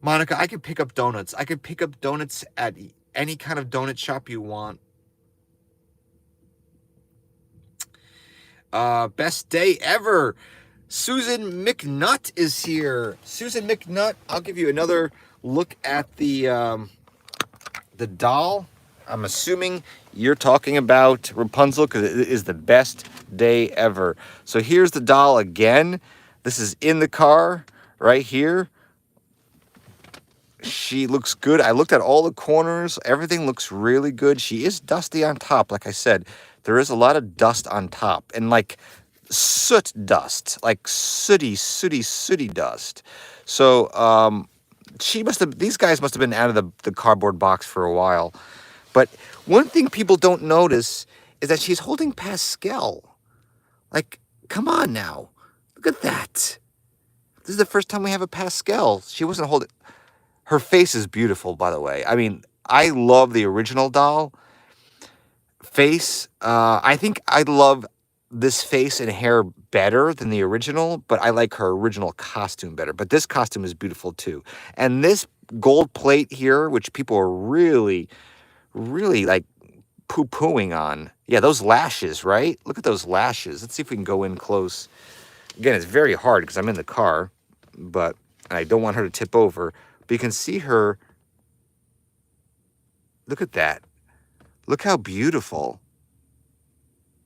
Monica, I could pick up donuts. I could pick up donuts at any kind of donut shop you want. Best day ever. Susan McNutt is here. Susan McNutt, I'll give you another look at the doll. I'm assuming you're talking about Rapunzel because it is the best day ever. So here's the doll again. This is in the car right here. She looks good. I looked at all the corners. Everything looks really good. She is dusty on top. Like I said, there is a lot of dust on top and like soot dust, like sooty dust. So these guys must have been out of the cardboard box for a while. But one thing people don't notice is that she's holding Pascal. Like, come on now. Look at that. This is the first time we have a Pascal. She wasn't holding... Her face is beautiful, by the way. I mean, I love the original doll face. I think I love this face and hair better than the original, but I like her original costume better. But this costume is beautiful too. And this gold plate here, which people are really like poo-pooing on. Yeah, those lashes, right? Look at those lashes. Let's see if we can go in close. Again, it's very hard because I'm in the car, but I don't want her to tip over. But you can see her. Look at that. Look how beautiful.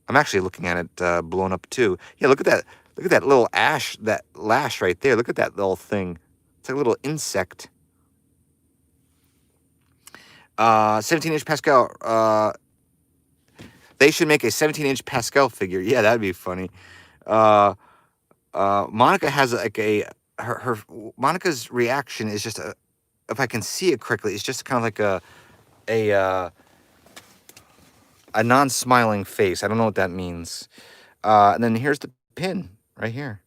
I'm actually looking at it blown up too. Yeah, look at that. Look at that little that lash right there. Look at that little thing. It's like a little insect. 17-inch Pascal. They should make a 17-inch Pascal figure. Yeah, that'd be funny. Monica has like her Monica's reaction is just if I can see it correctly, it's just kind of like a non-smiling face. I don't know what that means. And then here's the pin right here.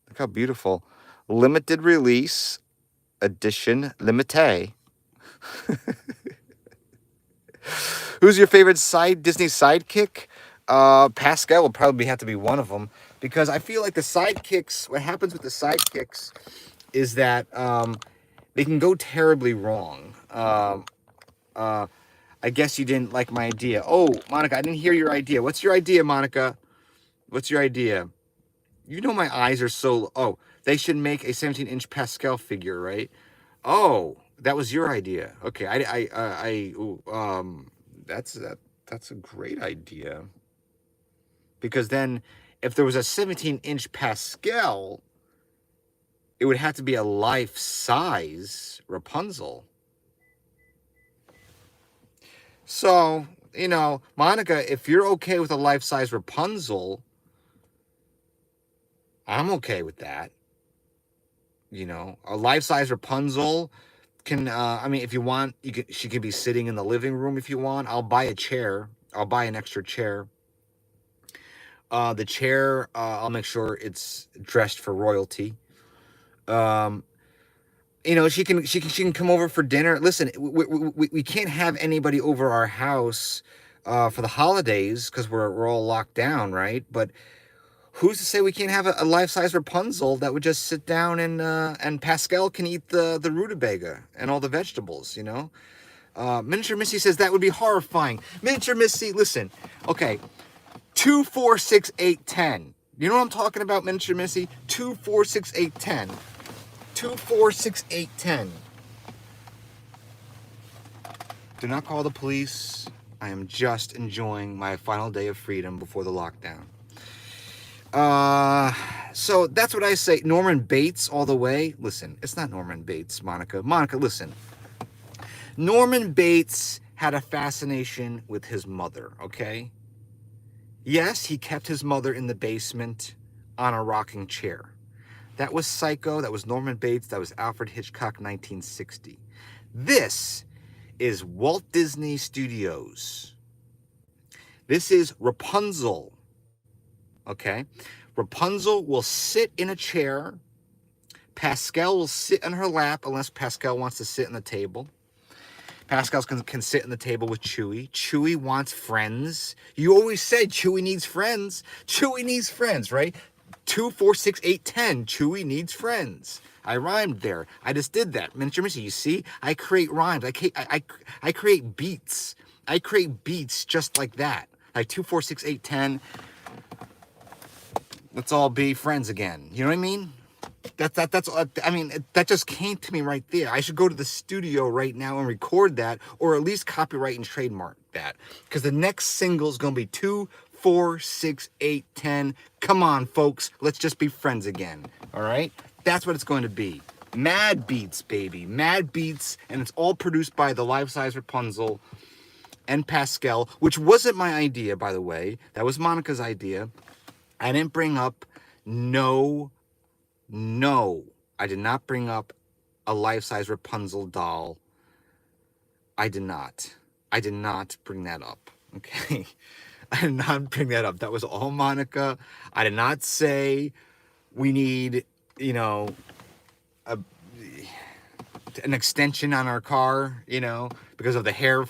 Look how beautiful. Limited release edition limité. Who's your favorite Disney sidekick? Pascal will probably have to be one of them because I feel like the sidekicks, what happens with the sidekicks is that they can go terribly wrong. I guess you didn't like my idea. Oh, Monica, I didn't hear your idea. What's your idea, Monica? What's your idea? You know my eyes are so... Oh, they should make a 17-inch Pascal figure, right? Oh, that was your idea. Okay, that's a great idea. Because then, if there was a 17-inch Pascal, it would have to be a life-size Rapunzel. So, you know, Monica, if you're okay with a life-size Rapunzel, I'm okay with that. You know, a life-size Rapunzel can, I mean, if you want, she can be sitting in the living room if you want. I'll buy a chair. I'll buy an extra chair. The chair, I'll make sure it's dressed for royalty. You know, she can come over for dinner. Listen, we can't have anybody over our house for the holidays because we're all locked down, right? But who's to say we can't have a life-size Rapunzel that would just sit down and Pascal can eat the rutabaga and all the vegetables, you know? Miniature Missy says that would be horrifying. Miniature Missy, listen, okay, 2, 4, 6, 8, 10. You know what I'm talking about, Miniature Missy? 2, 4, 6, 8, 10. 2, 4, 6, 8, 10. Do not call the police. I am just enjoying my final day of freedom before the lockdown. So that's what I say. Norman Bates all the way. Listen, it's not Norman Bates, Monica. Monica, listen. Norman Bates had a fascination with his mother, okay? Yes, he kept his mother in the basement on a rocking chair. That was Psycho. That was Norman Bates. That was Alfred Hitchcock, 1960. This is Walt Disney Studios. This is Rapunzel. Okay? Rapunzel will sit in a chair. Pascal will sit on her lap unless Pascal wants to sit on the table. Pascal can sit on the table with Chewie. Chewie wants friends. You always said Chewie needs friends. Chewie needs friends, right? 2, 4, 6, 8, 10. Chewy needs friends. I rhymed there. I just did that. Miniature Missy, you see? I create rhymes. I create beats. I create beats just like that. Like 2, 4, 6, 8, 10. Let's all be friends again. You know what I mean? I mean, that just came to me right there. I should go to the studio right now and record that, or at least copyright and trademark that. Because the next single is going to be 2, 4, 6, 8, 10. Come on, folks. Let's just be friends again. All right? That's what it's going to be. Mad Beats, baby. Mad Beats. And it's all produced by the life-size Rapunzel and Pascal, which wasn't my idea, by the way. That was Monica's idea. I didn't bring up no, I did not bring up a life-size Rapunzel doll. I did not bring that up, okay? I did not bring that up. That was all Monica. I did not say we need, you know, an extension on our car, you know, because of the hair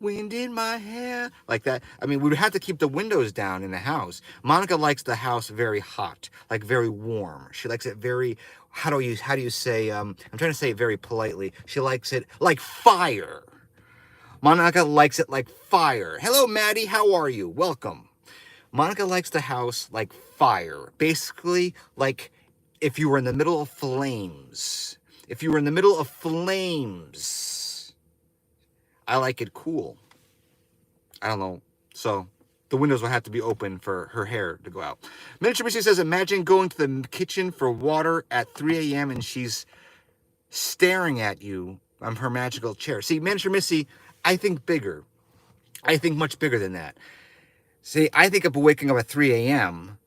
wind in my hair, like that. I mean, we would have to keep the windows down in the house. Monica likes the house very hot, like very warm. She likes it very, how do you say, I'm trying to say it very politely. She likes it like fire. Monica likes it like fire. Hello, Maddie, how are you? Welcome. Monica likes the house like fire. Basically, like if you were in the middle of flames. If you were in the middle of flames, I like it cool. I don't know. So the windows will have to be open for her hair to go out. Miniature Missy says, imagine going to the kitchen for water at 3 a.m. and she's staring at you on her magical chair. See, Miniature Missy, I think bigger. I think much bigger than that. See, I think of waking up at 3 a.m.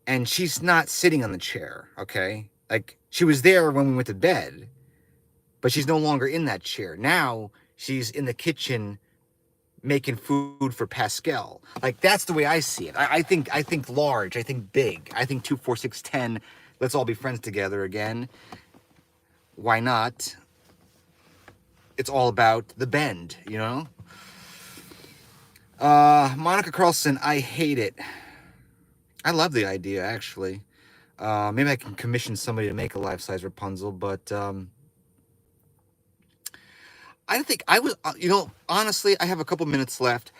and she's not sitting on the chair, okay? Like, she was there when we went to bed, but she's no longer in that chair. Now, she's in the kitchen making food for Pascal. Like, that's the way I see it. I think large. I think big. I think 2, 4, 6, 10. Let's all be friends together again. Why not? It's all about the bend, you know? Monica Carlson, I hate it. I love the idea, actually. Maybe I can commission somebody to make a life-size Rapunzel, but I think I was, you know, honestly, I have a couple minutes left.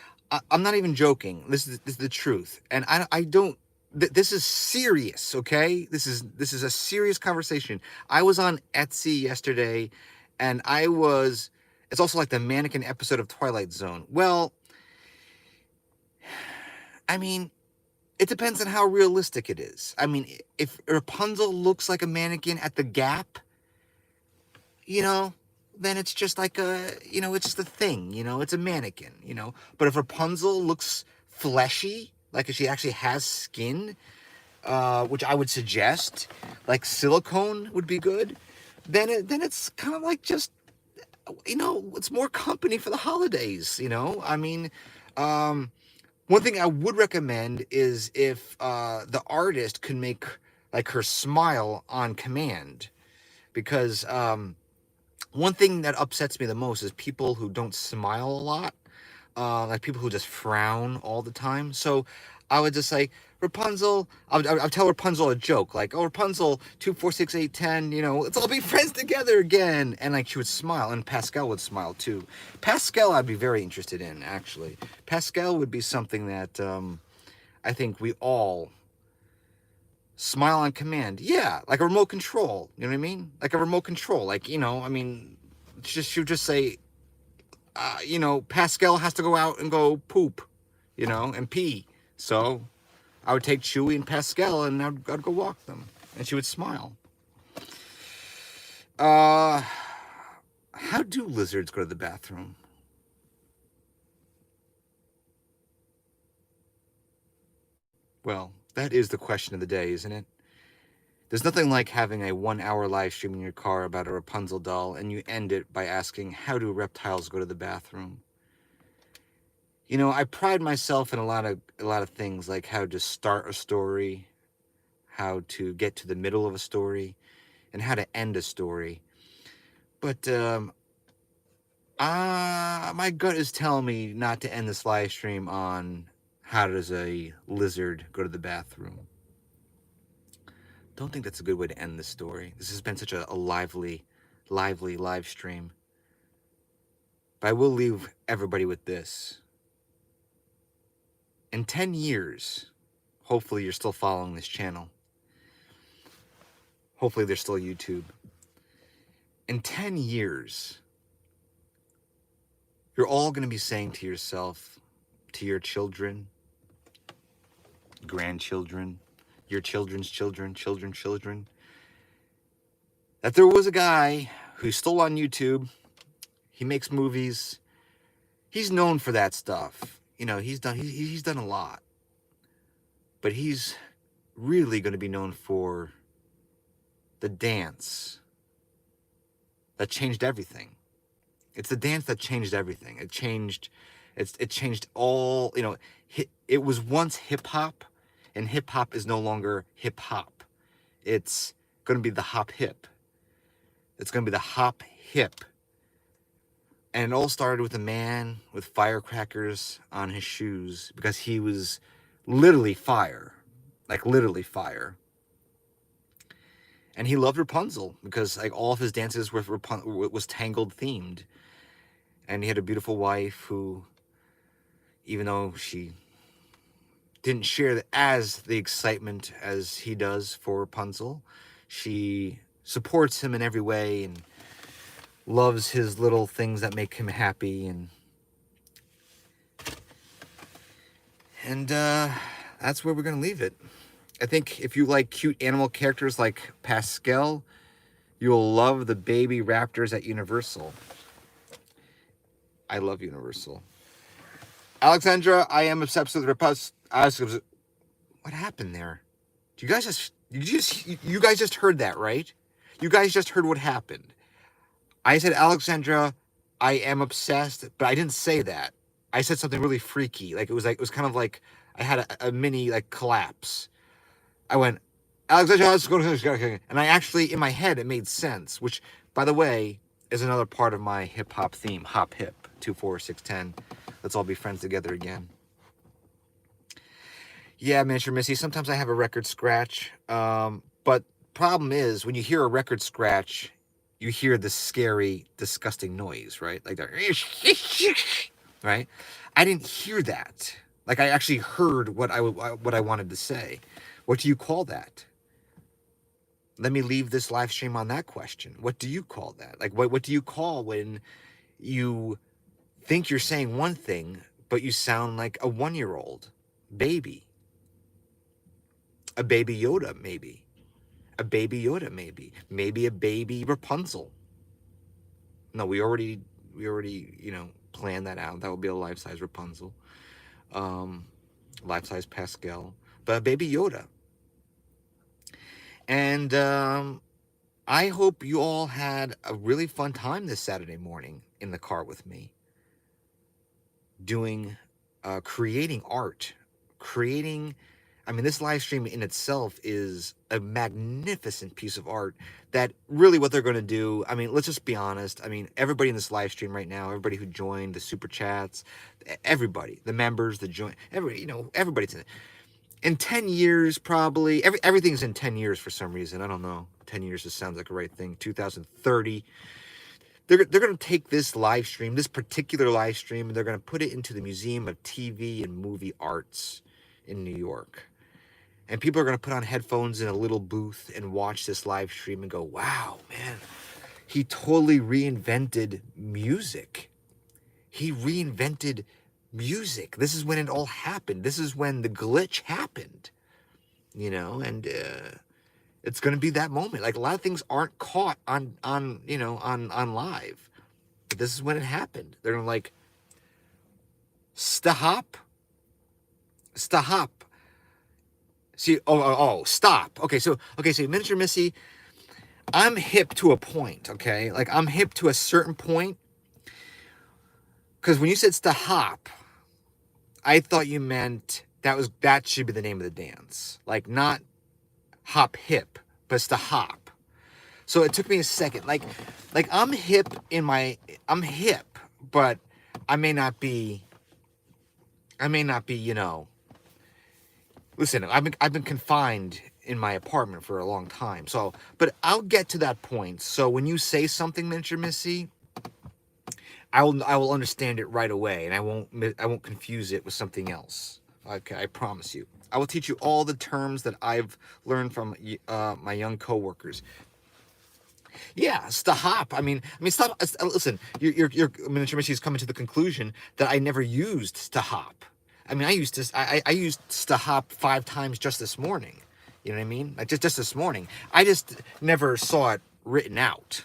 I'm not even joking. This is the truth, and I don't. This is serious, okay? This is a serious conversation. I was on Etsy yesterday, and it's also like the mannequin episode of Twilight Zone. Well, I mean, it depends on how realistic it is. I mean, if Rapunzel looks like a mannequin at the Gap, you know, then it's just like it's just a thing, you know, it's a mannequin, you know. But if Rapunzel looks fleshy, like if she actually has skin, which I would suggest, like silicone would be good, then it's kind of like just, you know, it's more company for the holidays, you know. I mean, one thing I would recommend is if the artist could make like her smile on command, because one thing that upsets me the most is people who don't smile a lot, like people who just frown all the time. So I would just say, Rapunzel, I'll tell Rapunzel a joke, like, oh, Rapunzel, 2, 4, 6, 8, 10, you know, let's all be friends together again. And like she would smile, and Pascal would smile too. Pascal I'd be very interested in, actually. Pascal would be something that I think we all smile on command. Yeah, like a remote control, you know what I mean? Like a remote control, like, you know, I mean, she would just say, you know, Pascal has to go out and go poop, you know, and pee. So I would take Chewy and Pascal and I'd go walk them. And she would smile. How do lizards go to the bathroom? Well, that is the question of the day, isn't it? There's nothing like having a 1-hour live stream in your car about a Rapunzel doll and you end it by asking, how do reptiles go to the bathroom? You know, I pride myself in a lot of things, like how to start a story, how to get to the middle of a story, and how to end a story. But my gut is telling me not to end this live stream on how does a lizard go to the bathroom. don't think that's a good way to end this story. This has been such a lively live stream. But I will leave everybody with this. In 10 years, hopefully you're still following this channel. Hopefully there's still YouTube. In 10 years, you're all going to be saying to yourself, to your children, grandchildren, your children's children, children, that there was a guy who's still on YouTube. He makes movies. He's known for that stuff. You know, he's done a lot. But he's really going to be known for the dance that changed everything. It's the dance that changed everything. It changed all, you know, it was once hip hop, and hip hop is no longer hip hop. It's going to be the hop hip. It's going to be the hop hip. And it all started with a man with firecrackers on his shoes because he was literally fire. Like literally fire. And he loved Rapunzel because like all of his dances was Tangled themed. And he had a beautiful wife who, even though she didn't share the excitement as he does for Rapunzel, she supports him in every way and loves his little things that make him happy. And that's where we're going to leave it. I think if you like cute animal characters like Pascal, you will love the baby raptors at Universal. I love Universal. Alexandra, I am obsessed with Rapunzel. What happened there? You guys just heard that, right? You guys just heard what happened. I said, Alexandra, I am obsessed, but I didn't say that. I said something really freaky. It was kind of like I had a mini like collapse. I went, Alexandra, and I actually, in my head, it made sense, which, by the way, is another part of my hip-hop theme, hop hip, 24610. Let's all be friends together again. Yeah, Miniature Missy, sometimes I have a record scratch, but problem is, when you hear a record scratch, you hear the scary, disgusting noise, right? Like the, right? I didn't hear that. Like I actually heard what I wanted to say. What do you call that? Let me leave this live stream on that question. What do you call that? Like what do you call when you think you're saying one thing, but you sound like a 1-year-old baby? A baby Yoda, maybe. A baby Yoda, maybe. Maybe a baby Rapunzel. No, we already, you know, planned that out. That would be a life-size Rapunzel. Life-size Pascal. But a baby Yoda. And I hope you all had a really fun time this Saturday morning in the car with me. Creating art. I mean, this live stream in itself is a magnificent piece of art that really what they're going to do, I mean, let's just be honest. I mean, everybody in this live stream right now, everybody who joined, the super chats, everybody, the members, the join, everybody, you know, everybody's in it. In 10 years, probably, everything's in 10 years for some reason. I don't know. 10 years just sounds like a right thing. 2030. They're going to take this live stream, this particular live stream, and they're going to put it into the Museum of TV and Movie Arts in New York. And people are going to put on headphones in a little booth and watch this live stream and go, wow, man, he totally reinvented music. He reinvented music. This is when it all happened. This is when the glitch happened, you know, and it's going to be that moment. Like a lot of things aren't caught on live, but this is when it happened. They're going to like, stop. See, stop. Okay, so Miniature Missy, I'm hip to a point, okay? Like, I'm hip to a certain point. Because when you said stop, I thought you meant that should be the name of the dance. Like, not hop hip, but stop. So it took me a second. Like I'm hip, but I may not be, you know. Listen, I've been confined in my apartment for a long time. So, but I'll get to that point. So when you say something, Miniature Missy, I will understand it right away, and I won't confuse it with something else. Okay, I promise you. I will teach you all the terms that I've learned from my young coworkers. Yeah, stahop. I mean, stop. Listen, your Miniature Missy's coming to the conclusion that I never used stahop. I mean, I used stahop 5 times just this morning. You know what I mean? Like just this morning. I just never saw it written out.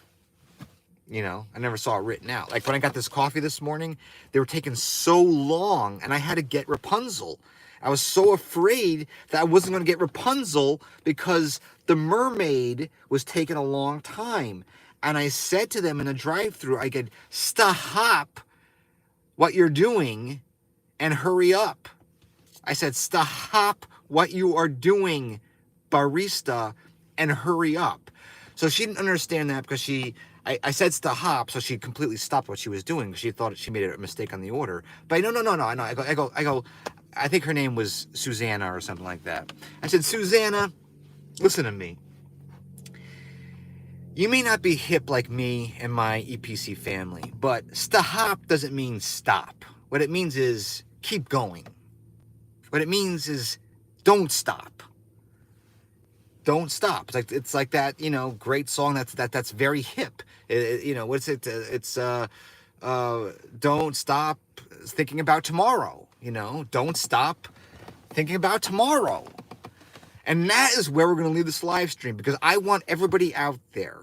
You know, I never saw it written out. Like when I got this coffee this morning, they were taking so long, and I had to get Rapunzel. I was so afraid that I wasn't going to get Rapunzel because the mermaid was taking a long time. And I said to them in the drive-thru, I get, stop what you're doing and hurry up. I said, stop what you are doing, barista, and hurry up. So she didn't understand that because I said stahop, so she completely stopped what she was doing. She thought she made a mistake on the order. But no. I go, I think her name was Susanna or something like that. I said, Susanna, listen to me. You may not be hip like me and my EPC family, but stahop doesn't mean stop. What it means is keep going. What it means is don't stop. Don't stop. It's like that, you know, great song that's very hip. You know, what's it? It's don't stop thinking about tomorrow. You know, don't stop thinking about tomorrow. And that is where we're going to leave this live stream, because I want everybody out there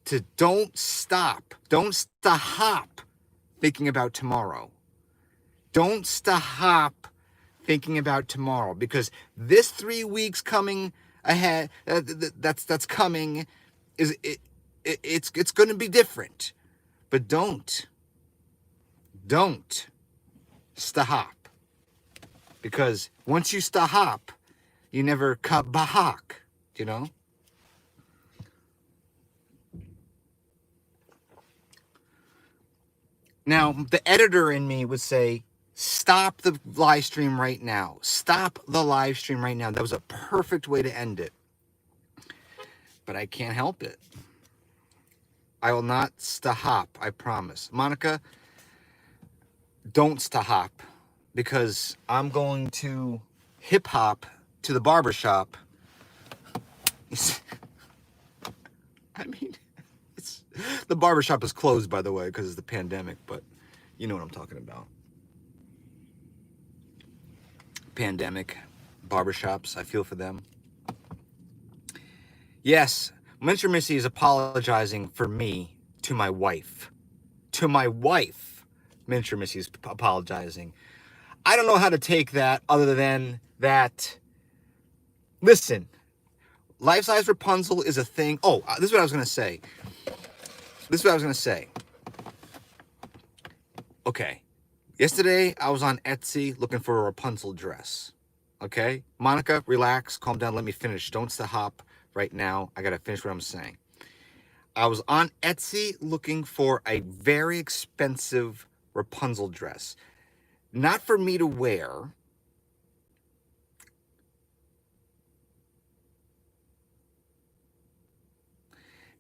to don't stop thinking about tomorrow. Don't stop thinking about tomorrow, because this 3 weeks coming ahead, that's coming, it's going to be different. But don't stop, because once you stop, you never kabahak, you know. Now the editor in me would say, stop the live stream right now. Stop the live stream right now. That was a perfect way to end it. But I can't help it. I will not stahop, I promise. Monica, don't stahop, because I'm going to hip hop to the barbershop. I mean, the barbershop is closed, by the way, because it's the pandemic, but you know what I'm talking about. Pandemic, barbershops, I feel for them. Yes, Miniature Missy is apologizing for me to my wife. To my wife, Miniature Missy is apologizing. I don't know how to take that other than that. Listen, life-size Rapunzel is a thing. Oh, this is what I was going to say. Okay. Yesterday, I was on Etsy looking for a Rapunzel dress. Okay? Monica, relax, calm down, let me finish. Don't stop right now. I got to finish what I'm saying. I was on Etsy looking for a very expensive Rapunzel dress. Not for me to wear.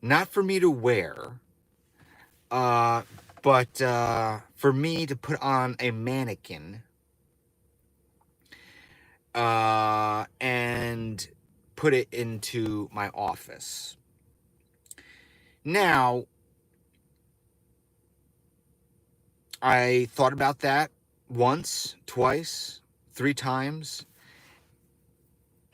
Not for me to wear. But for me to put on a mannequin and put it into my office. Now, I thought about that once, twice, 3 times.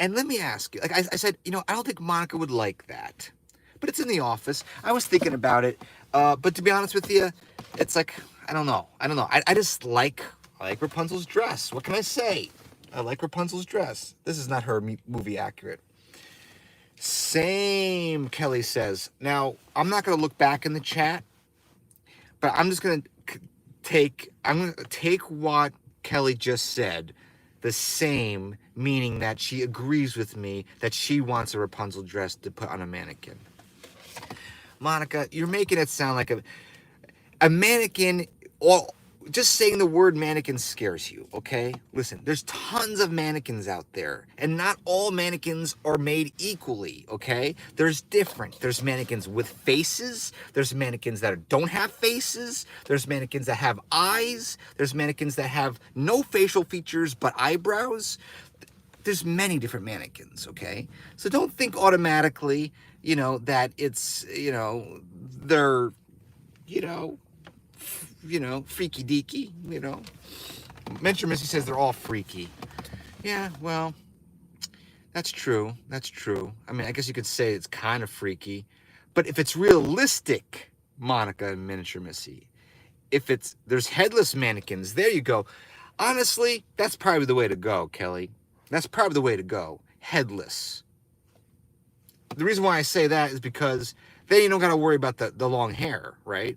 And let me ask you, like I said, you know, I don't think Monica would like that. But it's in the office. I was thinking about it. But to be honest with you, it's like, I don't know. I just like Rapunzel's dress. What can I say? I like Rapunzel's dress. This is not her movie accurate. Same, Kelly says. Now, I'm not going to look back in the chat, but I'm just going to take what Kelly just said, the same, meaning that she agrees with me that she wants a Rapunzel dress to put on a mannequin. Monica, you're making it sound like a mannequin. just saying the word mannequin scares you, okay? Listen, there's tons of mannequins out there, and not all mannequins are made equally, okay? There's different. There's mannequins with faces. There's mannequins that don't have faces. There's mannequins that have eyes. There's mannequins that have no facial features but eyebrows. There's many different mannequins, okay? So don't think automatically, you know, that it's, you know, they're, you know, freaky deaky, you know. Mentor Missy says they're all freaky. Yeah, well, that's true. That's true. I mean, I guess you could say it's kind of freaky. But if it's realistic, Monica and Miniature Missy, if it's, there's headless mannequins, there you go. Honestly, that's probably the way to go, Kelly. That's probably the way to go. Headless. The reason why I say that is because then you don't got to worry about the long hair, right?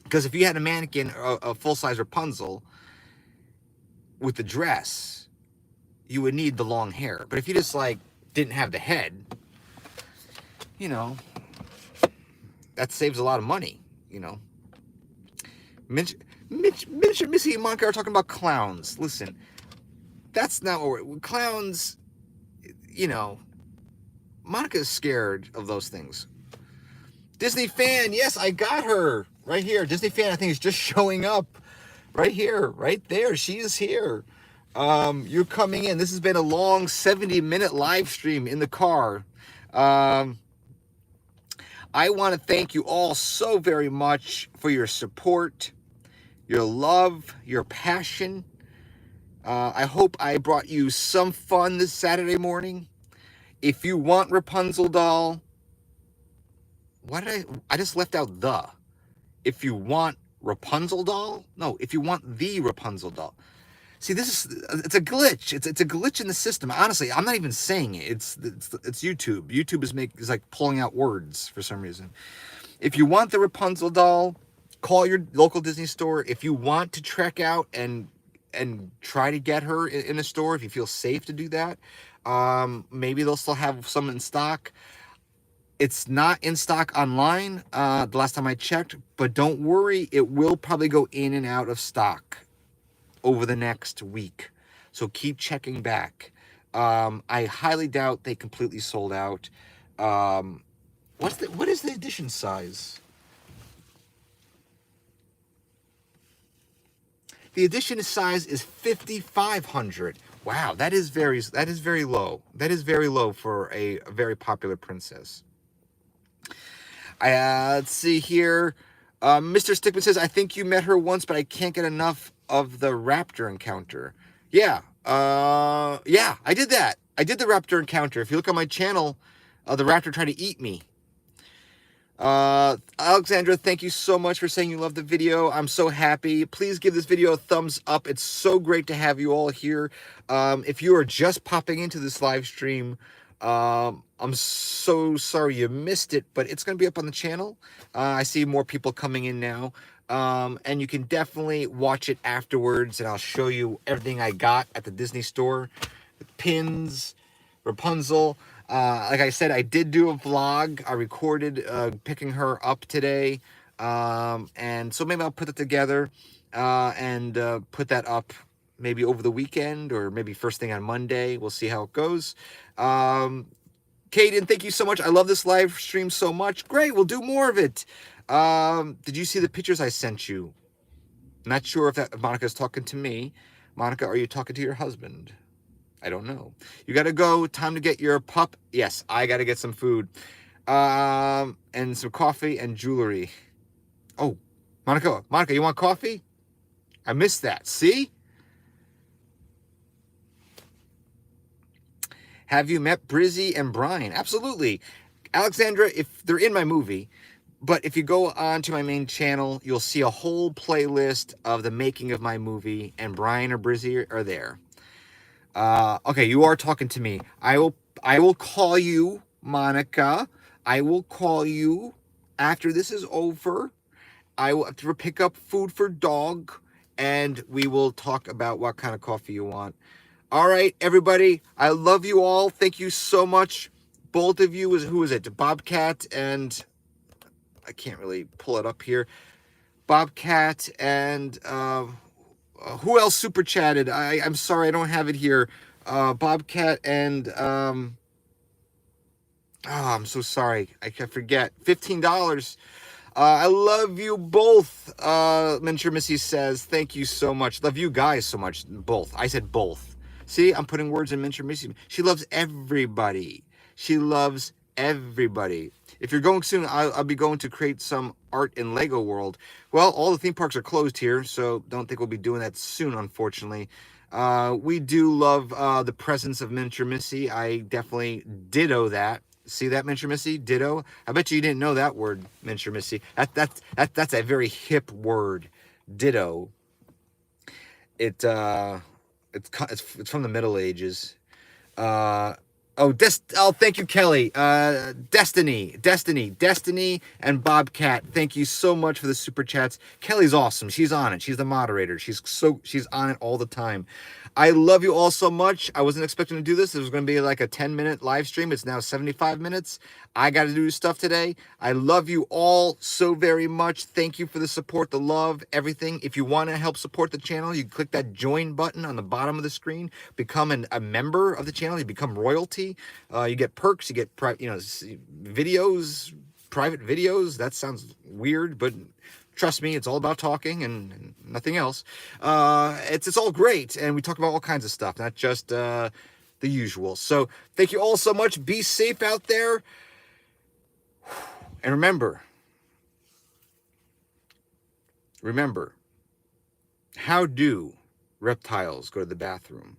Because if you had a mannequin, a full-size Rapunzel with the dress, you would need the long hair. But if you just, like, didn't have the head, you know, that saves a lot of money, you know. Miniature Missy and Monica are talking about clowns. Listen, that's not what we're... Clowns, you know, Monica's scared of those things. Disney fan, yes, I got her. Right here, Disney fan, I think is just showing up. Right here, right there, she is here. You're coming in. This has been a long 70-minute live stream in the car. I want to thank you all so very much for your support, your love, your passion. I hope I brought you some fun this Saturday morning. If you want Rapunzel doll, why did I just left out the. If you want Rapunzel doll? No, if you want the Rapunzel doll. See, it's a glitch. It's a glitch in the system. Honestly, I'm not even saying it. It's YouTube. YouTube is like pulling out words for some reason. If you want the Rapunzel doll, call your local Disney store. If you want to trek out and try to get her in a store, if you feel safe to do that, maybe they'll still have some in stock. It's not in stock online, the last time I checked, but don't worry, it will probably go in and out of stock over the next week. So keep checking back. I highly doubt they completely sold out. What is the edition size? The edition size is 5,500. Wow, that is very low. That is very low for a very popular princess. Let's see here. Mr. Stickman says, I think you met her once, but I can't get enough of the raptor encounter. Yeah, I did that. I did the raptor encounter. If you look on my channel, the raptor tried to eat me. Alexandra, thank you so much for saying you love the video. I'm so happy. Please give this video a thumbs up. It's so great to have you all here. If you are just popping into this live stream, I'm so sorry you missed it, but it's going to be up on the channel. I see more people coming in now. And you can definitely watch it afterwards, and I'll show you everything I got at the Disney store. The pins, Rapunzel. Like I said, I did do a vlog. I recorded picking her up today. And so maybe I'll put it together and put that up maybe over the weekend or maybe first thing on Monday. We'll see how it goes. Kaden, thank you so much. I love this live stream so much. Great, we'll do more of it. Did you see the pictures I sent you? Not sure if Monica's talking to me. Monica, are you talking to your husband? I don't know. You got to go. Time to get your pup. Yes, I got to get some food. And some coffee and jewelry. Oh, Monica, you want coffee? I missed that. See? Have you met Brizzy and Brian? Absolutely. Alexandra, if they're in my movie, but if you go on to my main channel, you'll see a whole playlist of the making of my movie, and Brian or Brizzy are there. Okay, you are talking to me. I will call you, Monica. I will call you after this is over. I will have to pick up food for dog, and we will talk about what kind of coffee you want. All right, everybody, I love you all. Thank you so much. Both of you, who is it? Bobcat and I can't really pull it up here. Bobcat, and who else super chatted? I'm sorry, I don't have it here. Bobcat and I'm so sorry. I can forget. $15. I love you both. Miniature Missy says, thank you so much. Love you guys so much. Both. I said both. See, I'm putting words in Miniature Missy. She loves everybody. She loves everybody. If you're going soon, I'll be going to create some art in Lego World. Well, all the theme parks are closed here, so don't think we'll be doing that soon, unfortunately. We do love the presence of Miniature Missy. I definitely ditto that. See that, Miniature Missy? Ditto. I bet you didn't know that word, Miniature Missy. That's a very hip word. Ditto. It's from the Middle Ages. Thank you, Kelly. Destiny, and Bobcat. Thank you so much for the super chats. Kelly's awesome. She's on it. She's the moderator. She's on it all the time. I love you all so much. I wasn't expecting to do this. It was going to be like a 10-minute live stream. It's now 75 minutes. I got to do stuff today. I love you all so very much. Thank you for the support, the love, everything. If you want to help support the channel, you click that join button on the bottom of the screen. Become a member of the channel. You become royalty. You get perks. You get videos, private videos. That sounds weird, but trust me, it's all about talking and nothing else. It's all great, and we talk about all kinds of stuff, not just the usual. So thank you all so much. Be safe out there, and remember, how do reptiles go to the bathroom?